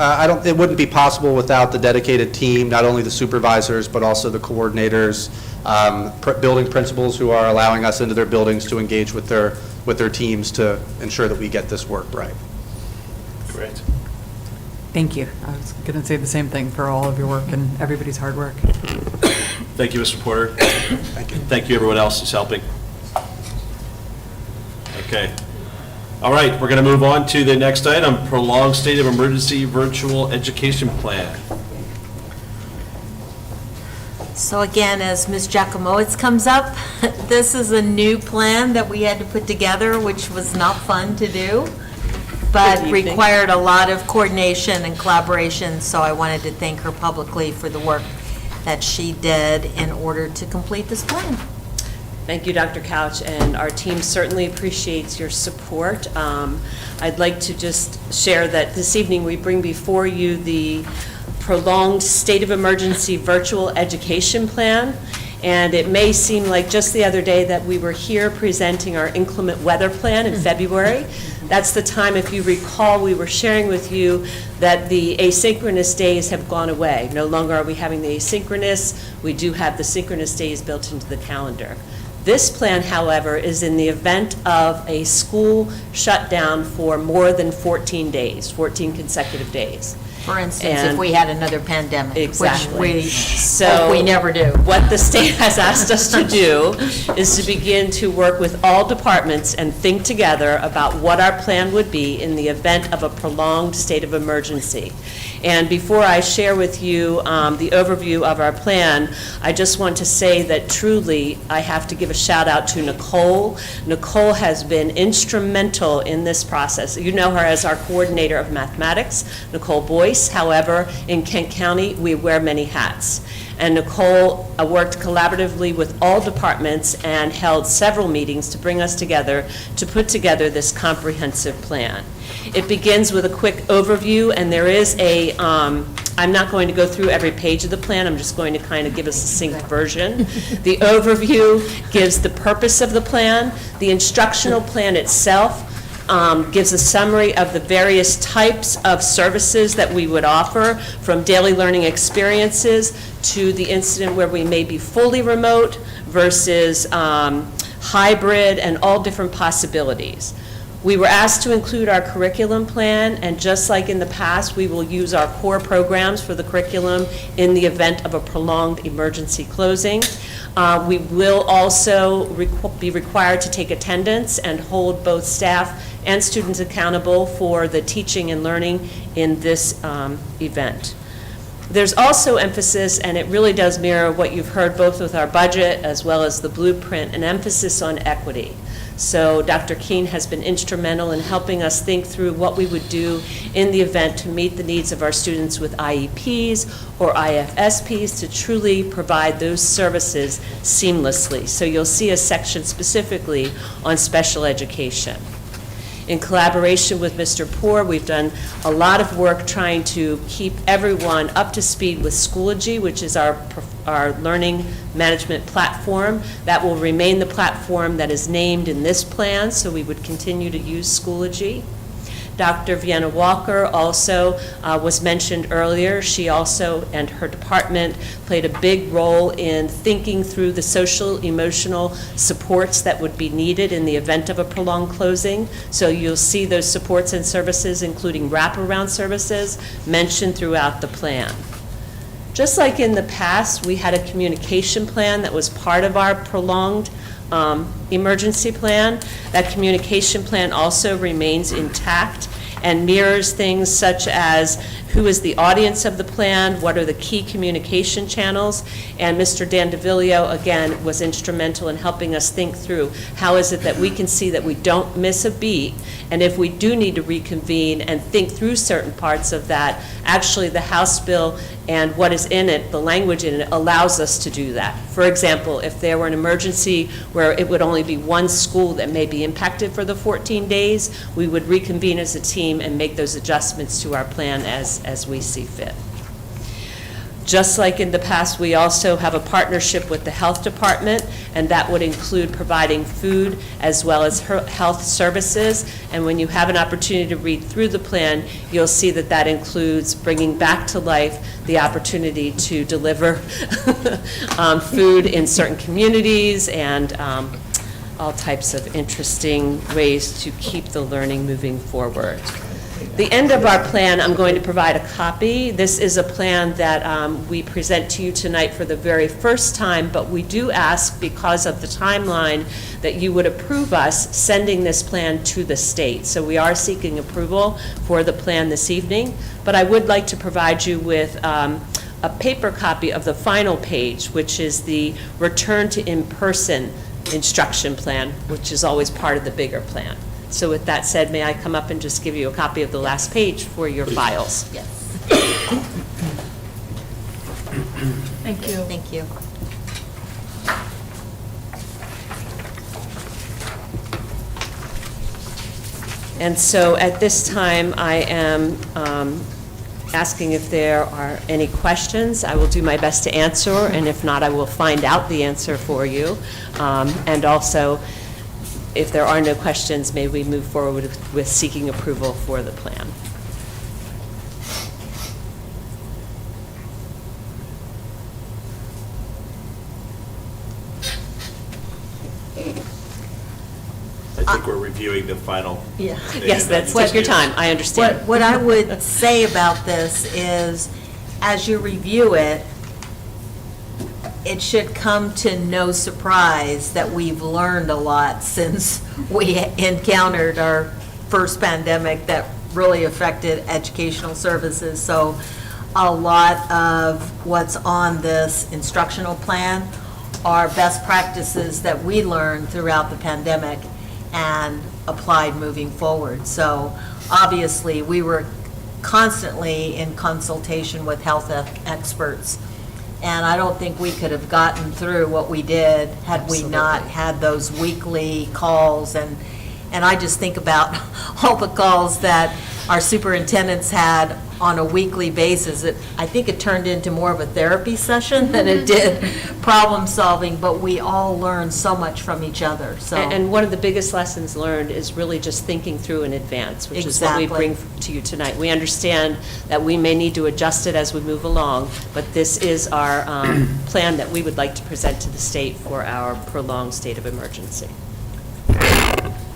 it wouldn't be possible without the dedicated team, not only the supervisors, but also the coordinators, building principals who are allowing us into their buildings to engage with their teams to ensure that we get this work right. Great. Thank you. I was going to say the same thing for all of your work and everybody's hard work. Thank you, Mr. Porter. Thank you. Thank you, everyone else who's helping. Okay. All right, we're going to move on to the next item, prolonged state of emergency virtual education plan. So again, as Ms. Giacomowitz comes up, this is a new plan that we had to put together, which was not fun to do, but required a lot of coordination and collaboration, so I wanted to thank her publicly for the work that she did in order to complete this plan. Thank you, Dr. Couch, and our team certainly appreciates your support. I'd like to just share that this evening we bring before you the prolonged state of emergency virtual education plan. And it may seem like just the other day that we were here presenting our inclement weather plan in February. That's the time, if you recall, we were sharing with you that the asynchronous days have gone away. No longer are we having the asynchronous. We do have the synchronous days built into the calendar. This plan, however, is in the event of a school shutdown for more than 14 days, 14 consecutive days. For instance, if we had another pandemic, Exactly. which we So hope we never do. What the state has asked us to do is to begin to work with all departments and think together about what our plan would be in the event of a prolonged state of emergency. And before I share with you the overview of our plan, I just want to say that truly I have to give a shout out to Nicole. Nicole has been instrumental in this process. You know her as our coordinator of mathematics, Nicole Boyce. However, in Kent County, we wear many hats. And Nicole worked collaboratively with all departments and held several meetings to bring us together to put together this comprehensive plan. It begins with a quick overview, and there is I'm not going to go through every page of the plan, I'm just going to kind of give a succinct version. The overview gives the purpose of the plan. The instructional plan itself gives a summary of the various types of services that we would offer, from daily learning experiences to the incident where we may be fully remote versus hybrid, and all different possibilities. We were asked to include our curriculum plan, and just like in the past, we will use our core programs for the curriculum in the event of a prolonged emergency closing. We will also be required to take attendance and hold both staff and students accountable for the teaching and learning in this event. There's also emphasis, and it really does mirror what you've heard both with our budget as well as the blueprint, an emphasis on equity. So Dr. Keene has been instrumental in helping us think through what we would do in the event to meet the needs of our students with IEPs or IFSPs to truly provide those services seamlessly. So you'll see a section specifically on special education. In collaboration with Mr. Poore, we've done a lot of work trying to keep everyone up to speed with Schoology, which is our learning management platform. That will remain the platform that is named in this plan, so we would continue to use Schoology. Dr. Vienna Walker also was mentioned earlier. She also, and her department, played a big role in thinking through the social, emotional supports that would be needed in the event of a prolonged closing. So you'll see those supports and services, including wraparound services, mentioned throughout the plan. Just like in the past, we had a communication plan that was part of our prolonged emergency plan. That communication plan also remains intact and mirrors things such as who is the audience of the plan, what are the key communication channels, and Mr. Dandavilio, again, was instrumental in helping us think through how is it that we can see that we don't miss a beat, and if we do need to reconvene and think through certain parts of that, actually the House bill and what is in it, the language in it, allows us to do that. For example, if there were an emergency where it would only be one school that may be impacted for the 14 days, we would reconvene as a team and make those adjustments to our plan as we see fit. Just like in the past, we also have a partnership with the health department, and that would include providing food as well as health services. And when you have an opportunity to read through the plan, you'll see that that includes bringing back to life the opportunity to deliver food in certain communities and all types of interesting ways to keep the learning moving forward. The end of our plan, I'm going to provide a copy. This is a plan that we present to you tonight for the very first time, but we do ask, because of the timeline, that you would approve us sending this plan to the state. So we are seeking approval for the plan this evening, but I would like to provide you with a paper copy of the final page, which is the return to in-person instruction plan, which is always part of the bigger plan. So with that said, may I come up and just give you a copy of the last page for your files? Yes. Thank you. Thank you. And so at this time, I am asking if there are any questions. I will do my best to answer, and if not, I will find out the answer for you. And also, if there are no questions, may we move forward with seeking approval for the plan. I think we're reviewing the final. Yeah. Yes, take your time, I understand. What I would say about this is, as you review it, it should come to no surprise that we've learned a lot since we encountered our first pandemic that really affected educational services. So a lot of what's on this instructional plan are best practices that we learned throughout the pandemic and applied moving forward. So obviously, we were constantly in consultation with health experts. And I don't think we could have gotten through what we did had we not had those weekly calls. And I just think about all the calls that our superintendents had on a weekly basis. I think it turned into more of a therapy session than it did problem solving, but we all learned so much from each other, so. And one of the biggest lessons learned is really just thinking through in advance, which is what we bring to you tonight. We understand that we may need to adjust it as we move along, but this is our plan that we would like to present to the state for our prolonged state of emergency.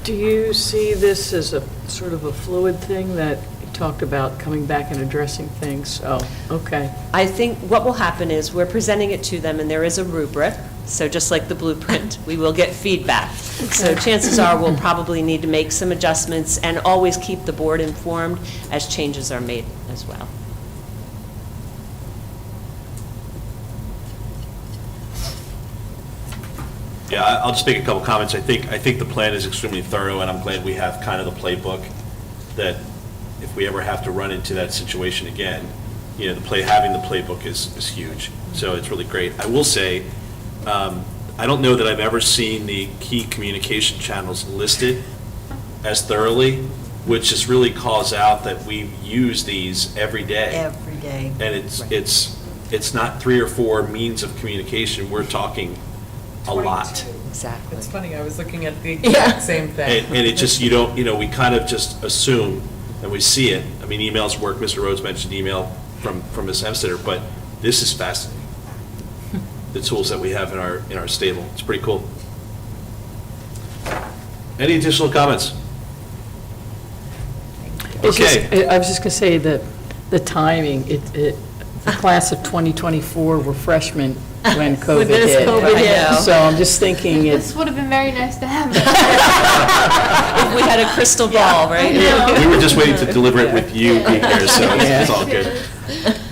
Do you see this as a sort of a fluid thing that you talked about coming back and addressing things? Oh, okay. I think what will happen is we're presenting it to them, and there is a rubric. So just like the blueprint, we will get feedback. So chances are we'll probably need to make some adjustments and always keep the board informed as changes are made as well. Yeah, I'll just make a couple comments. I think the plan is extremely thorough, and I'm glad we have kind of the playbook that if we ever have to run into that situation again, you know, having the playbook is huge. So it's really great. I will say, I don't know that I've ever seen the key communication channels listed as thoroughly, which just really calls out that we use these every day. Every day. And it's not 3 or 4 means of communication. We're talking a lot. Exactly. It's funny, I was looking at the exact same thing. And it just, we kind of just assume and we see it. I mean, emails work, Mr. Rhodes mentioned email from Ms. Hemstetter, but this is fascinating. The tools that we have in our stable, it's pretty cool. Any additional comments? It's just- Okay. I was just going to say that the timing, the class of 2024 were freshmen when COVID this hit. COVID hit. So I'm just thinking This it's, would have been very nice to have. If we had a crystal ball, right? We were just waiting to deliver it with you being there, so it's all good.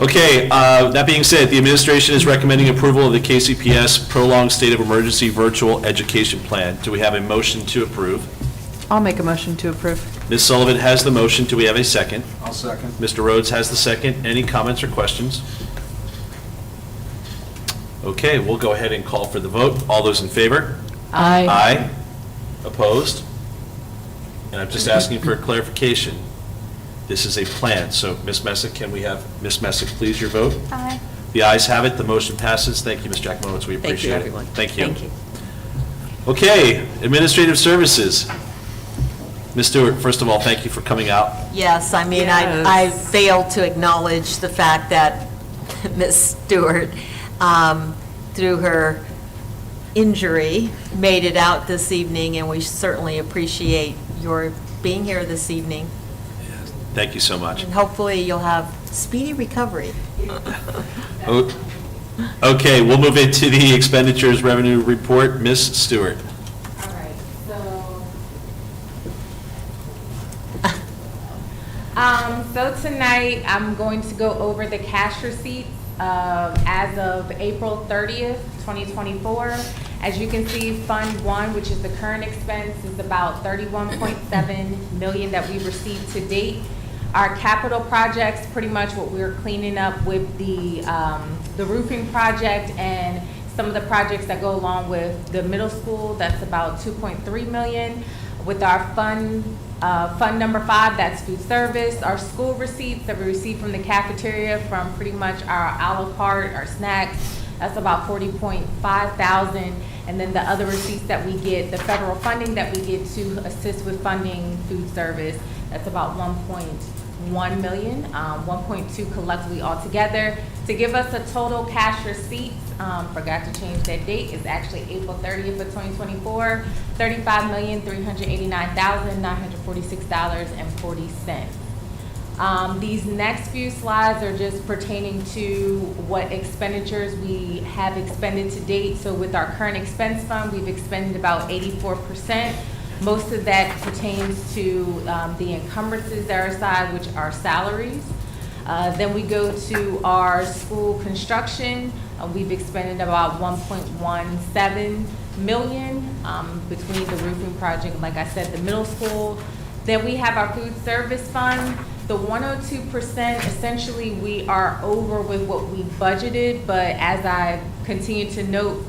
Okay, that being said, the administration is recommending approval of the KCPS Prolonged State of Emergency Virtual Education Plan. Do we have a motion to approve? I'll make a motion to approve. Ms. Sullivan has the motion. Do we have a second? I'll second. Mr. Rhodes has the second. Any comments or questions? Okay, we'll go ahead and call for the vote. All those in favor? Aye. Opposed? And I'm just asking for a clarification. This is a plan, so Ms. Messick, can we have Ms. Messick, please, your vote? Aye. The ayes have it, the motion passes. Thank you, Ms. Jackmonowitz, we Thank you, appreciate it. everyone. Thank you. Thank you. Okay, administrative services. Ms. Stewart, first of all, thank you for coming out. Yes, I mean, I failed to acknowledge the fact that Ms. Stewart, through her injury, made it out this evening, and we certainly appreciate your being here this evening. Thank you so much. And hopefully you'll have speedy recovery. Okay, we'll move into the expenditures revenue report. Ms. Stewart. All right, so tonight, I'm going to go over the cash receipts as of April 30th, 2024. As you can see, Fund 1, which is the current expense, is about $31.7 million that we received to date. Our capital projects, pretty much what we're cleaning up with the roofing project and some of the projects that go along with the middle school, that's about $2.3 million. With our fund number 5, that's food service. Our school receipts that we receive from the cafeteria from pretty much our a la carte, our snacks, that's about $40.5 thousand. And then the other receipts that we get, the federal funding that we get to assist with funding food service, that's about $1.1 million, 1.2 collectively altogether. To give us a total cash receipts, forgot to change that date, it's actually April 30th of 2024, $35,389,946.40. These next few slides are just pertaining to what expenditures we have expended to date. So with our current expense fund, we've expended about 84%. Most of that pertains to the encumbrances that are aside, which are salaries. Then we go to our school construction. We've expended about $1.17 million between the roofing project, like I said, the middle school. Then we have our food service fund. The 102%, essentially, we are over with what we budgeted, but as I continue to note,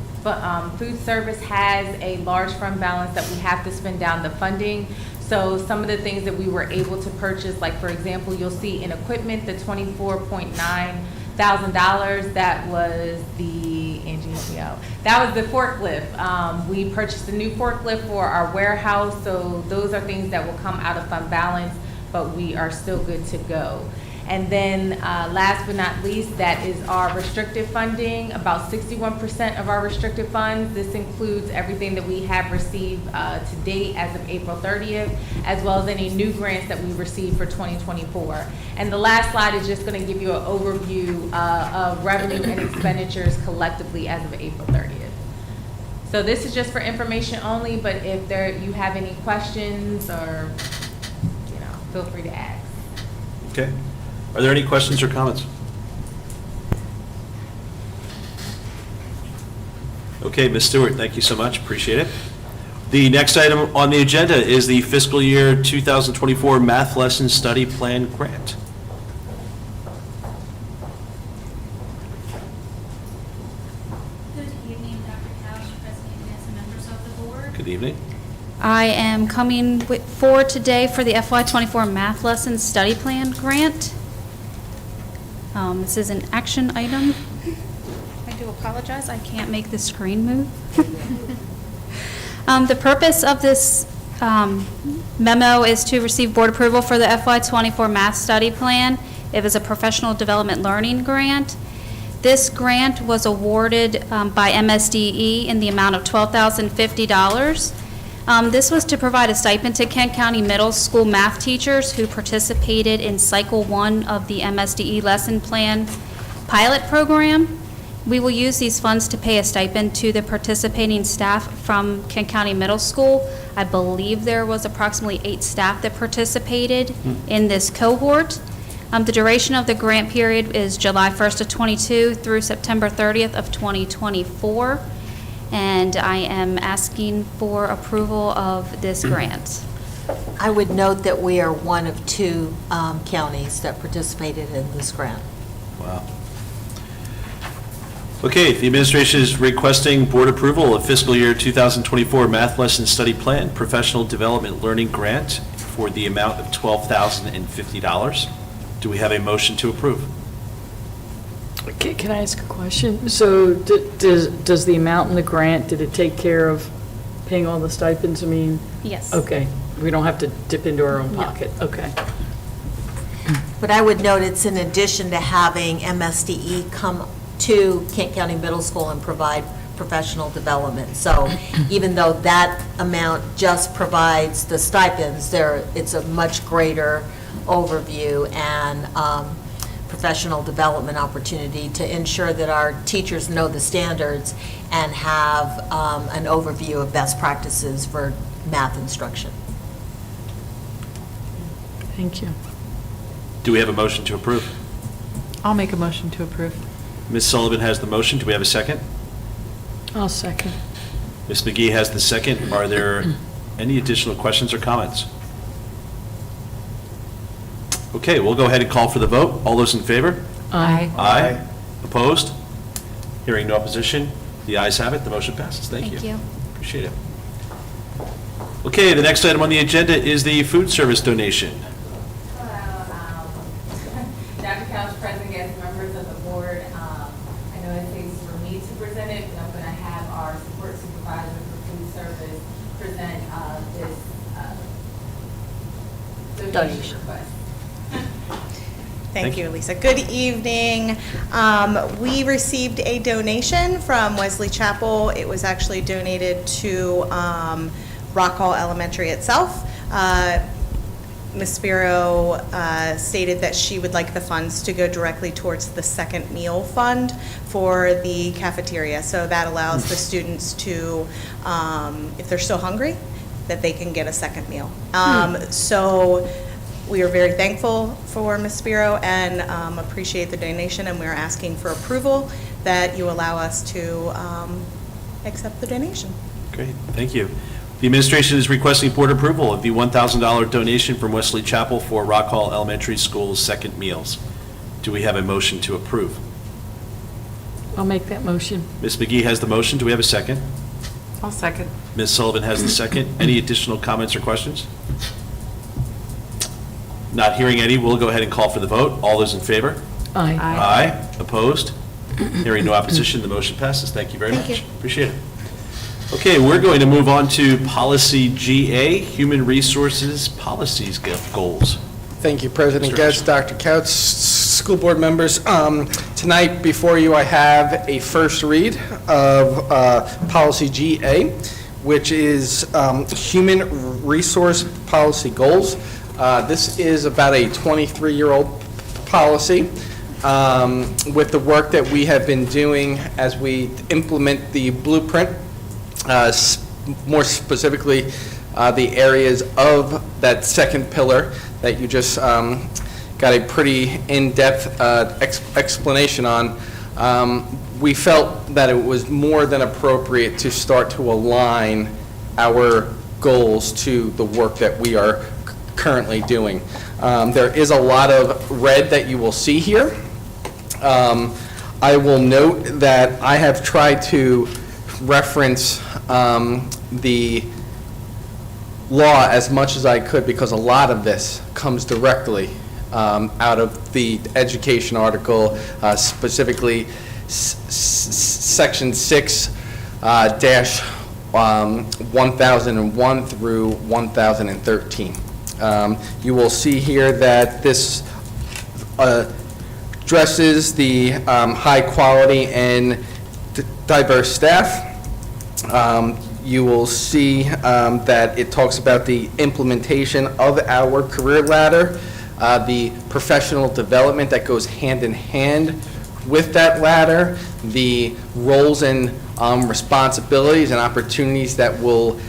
food service has a large fund balance that we have to spend down the funding. So some of the things that we were able to purchase, like for example, you'll see in equipment, the $24.9 thousand, that was the NGPO. That was the forklift. We purchased a new forklift for our warehouse, so those are things that will come out of fund balance, but we are still good to go. And then last but not least, that is our restricted funding, about 61% of our restricted funds. This includes everything that we have received to date as of April 30th, as well as any new grants that we received for 2024. And the last slide is just going to give you an overview of revenue and expenditures collectively as of April 30th. So this is just for information only, but if you have any questions or, feel free to ask. Okay. Are there any questions or comments? Okay, Ms. Stewart, thank you so much, appreciate it. The next item on the agenda is the fiscal year 2024 Math Lesson Study Plan Grant. Good evening, Dr. Couch, President Gates, and members of the board. Good evening. I am coming forward today for the FY24 Math Lesson Study Plan Grant. This is an action item. I do apologize, I can't make the screen move. The purpose of this memo is to receive board approval for the FY24 math study plan. It was a professional development learning grant. This grant was awarded by MSDE in the amount of $12,050. This was to provide a stipend to Kent County Middle School math teachers who participated in Cycle 1 of the MSDE Lesson Plan pilot program. We will use these funds to pay a stipend to the participating staff from Kent County Middle School. I believe there was approximately 8 staff that participated in this cohort. The duration of the grant period is July 1st of '22 through September 30th of 2024. And I am asking for approval of this grant. I would note that we are one of 2 counties that participated in this grant. Wow. Okay, the administration is requesting board approval of fiscal year 2024 math lesson study plan professional development learning grant for the amount of $12,050. Do we have a motion to approve? Can I ask a question? So does the amount in the grant, did it take care of paying all the stipends? I mean, Yes. okay, we don't have to dip into our own No. pocket, okay. But I would note it's in addition to having MSDE come to Kent County Middle School and provide professional development. So even though that amount just provides the stipends, it's a much greater overview and professional development opportunity to ensure that our teachers know the standards and have an overview of best practices for math instruction. Thank you. Do we have a motion to approve? I'll make a motion to approve. Ms. Sullivan has the motion. Do we have a second? I'll second. Ms. McGee has the second. Are there any additional questions or comments? Okay, we'll go ahead and call for the vote. All those in favor? Aye. Aye. Opposed? Hearing no opposition, the ayes have it. The motion passes. Thank you. Thank you. Appreciate it. Okay, the next item on the agenda is the food service donation. Dr. Couch, President, guests, members of the board, I know it takes for me to present it, but I'm going to have our support supervisor for food service present this donation request. Thank you, Lisa. Good evening. We received a donation from Wesley Chapel. It was actually donated to Rock Hall Elementary itself. Ms. Spiro stated that she would like the funds to go directly towards the second meal fund for the cafeteria. So that allows the students to, if they're still hungry, that they can get a second meal. So we are very thankful for Ms. Spiro and appreciate the donation, and we're asking for approval that you allow us to accept the donation. Great, thank you. The administration is requesting board approval of the $1,000 donation from Wesley Chapel for Rock Hall Elementary School's second meals. Do we have a motion to approve? I'll make that motion. Ms. McGee has the motion. Do we have a second? I'll second. Ms. Sullivan has the second. Any additional comments or questions? Not hearing any, we'll go ahead and call for the vote. All those in favor? Aye. Aye. Opposed? Hearing no opposition, the motion passes. Thank you very much. Thank you. Appreciate it. Okay, we're going to move on to Policy GA, Human Resources Policies Goals. Thank you, President Mr. Getz, Dr. Couch, school board members. Tonight before you, I have a first read of Policy GA, which is Human Resource Policy Goals. This is about a 23-year-old policy. With the work that we have been doing as we implement the blueprint, more specifically, the areas of that second pillar that you just got a pretty in-depth explanation on, we felt that it was more than appropriate to start to align our goals to the work that we are currently doing. There is a lot of red that you will see here. I will note that I have tried to reference the law as much as I could, because a lot of this comes directly out of the education article, specifically Section 6-01 1001 through 1013. You will see here that this addresses the high quality and diverse staff. You will see that it talks about the implementation of our career ladder, the professional development that goes hand in hand with that ladder, the roles and responsibilities and opportunities that will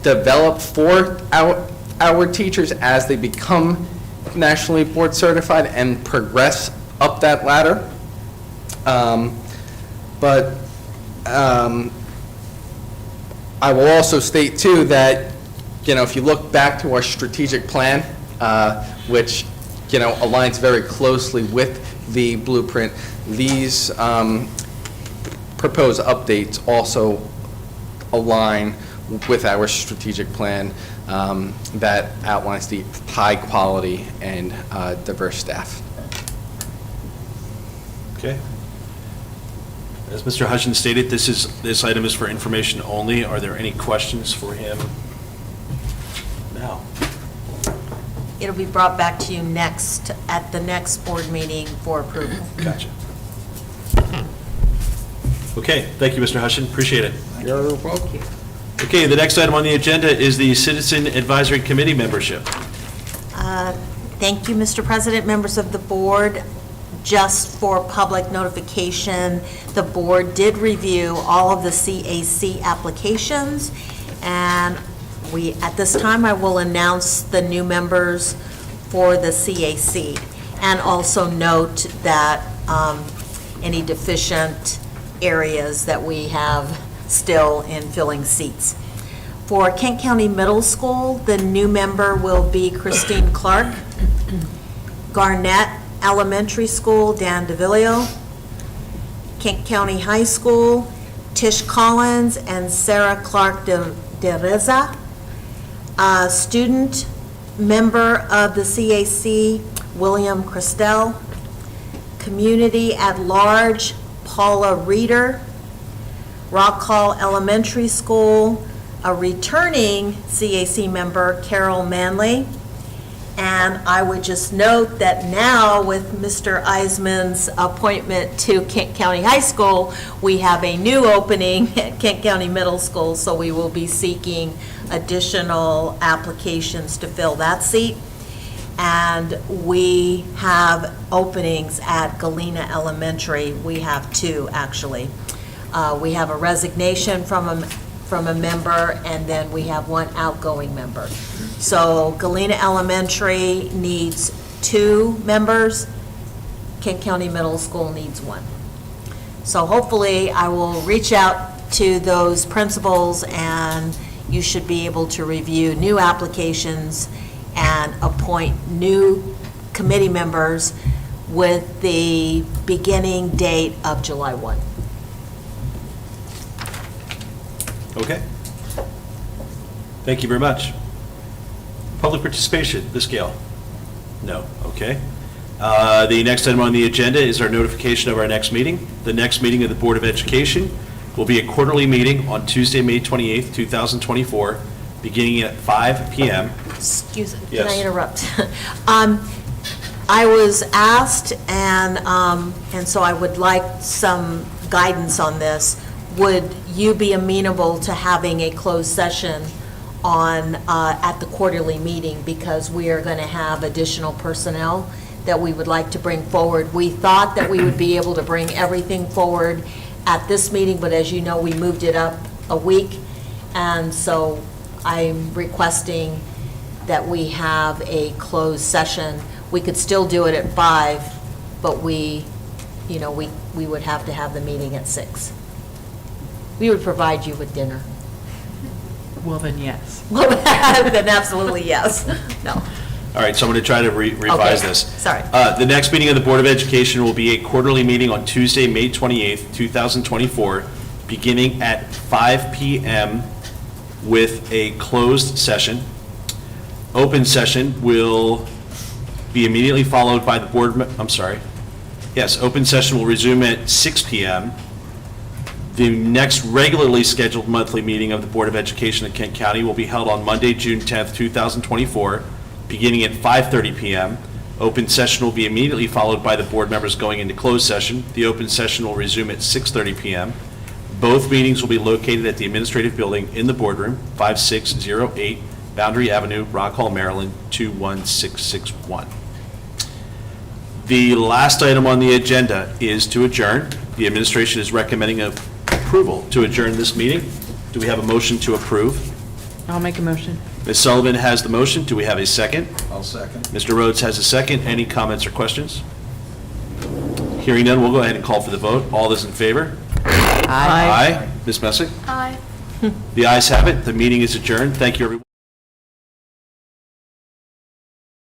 develop for our teachers as they become nationally board certified and progress up that ladder. I will also state too that, if you look back to our strategic plan, which, aligns very closely with the blueprint, these proposed updates also align with our strategic plan that outlines the high quality and diverse staff. Okay. As Mr. Hutchins stated, this item is for information only. Are there any questions for him now? It'll be brought back to you at the next board meeting for approval. Gotcha. Okay, thank you, Mr. Hutchins, appreciate it. You're welcome. Okay, the next item on the agenda is the Citizen Advisory Committee membership. Thank you, Mr. President, members of the board. Just for public notification, the board did review all of the CAC applications, and at this time, I will announce the new members for the CAC, and also note that any deficient areas that we have still in filling seats. For Kent County Middle School, the new member will be Christine Clark. Garnett Elementary School, Dan DeVillio. Kent County High School, Tish Collins and Sarah Clark de Reza. Student member of the CAC, William Christel. Community at Large, Paula Reeder. Rock Hall Elementary School, a returning CAC member, Carol Manley. And I would just note that now with Mr. Eisman's appointment to Kent County High School, we have a new opening at Kent County Middle School, so we will be seeking additional applications to fill that seat. And we have openings at Galena Elementary. We have 2, actually. We have a resignation from a member, and then we have 1 outgoing member. So Galena Elementary needs 2 members, Kent County Middle School needs 1. So hopefully I will reach out to those principals, and you should be able to review new applications and appoint new committee members with the beginning date of July 1. Okay. Thank you very much. Public participation, Ms. Gale? No, okay. The next item on the agenda is our notification of our next meeting. The next meeting of the Board of Education will be a quarterly meeting on Tuesday, May 28th, 2024, beginning at 5 p.m. Excuse me, Yes. can I interrupt? I was asked, and so I would like some guidance on this. Would you be amenable to having a closed session at the quarterly meeting, because we are going to have additional personnel that we would like to bring forward? We thought that we would be able to bring everything forward at this meeting, but as you know, we moved it up a week, and so I'm requesting that we have a closed session. We could still do it at 5, but we would have to have the meeting at 6. We would provide you with dinner. Well, then yes. Well, then absolutely yes. No. All right, so I'm going to try to revise Okay, this. sorry. The next meeting of the Board of Education will be a quarterly meeting on Tuesday, May 28th, 2024, beginning at 5 p.m. with a closed session. Open session will be immediately followed by the board, open session will resume at 6 p.m. The next regularly scheduled monthly meeting of the Board of Education of Kent County will be held on Monday, June 10th, 2024, beginning at 5:30 PM. Open session will be immediately followed by the board members going into closed session. The open session will resume at 6:30 PM. Both meetings will be located at the Administrative Building in the boardroom, 5608 Boundary Avenue, Rock Hall, Maryland, 21661. The last item on the agenda is to adjourn. The administration is recommending approval to adjourn this meeting. Do we have a motion to approve? I'll make a motion. Ms. Sullivan has the motion. Do we have a second? I'll second. Mr. Rhodes has a second. Any comments or questions? Hearing none, we'll go ahead and call for the vote. All those in favor? Aye. Ms. Messick? Aye. The ayes have it. The meeting is adjourned. Thank you, everyone.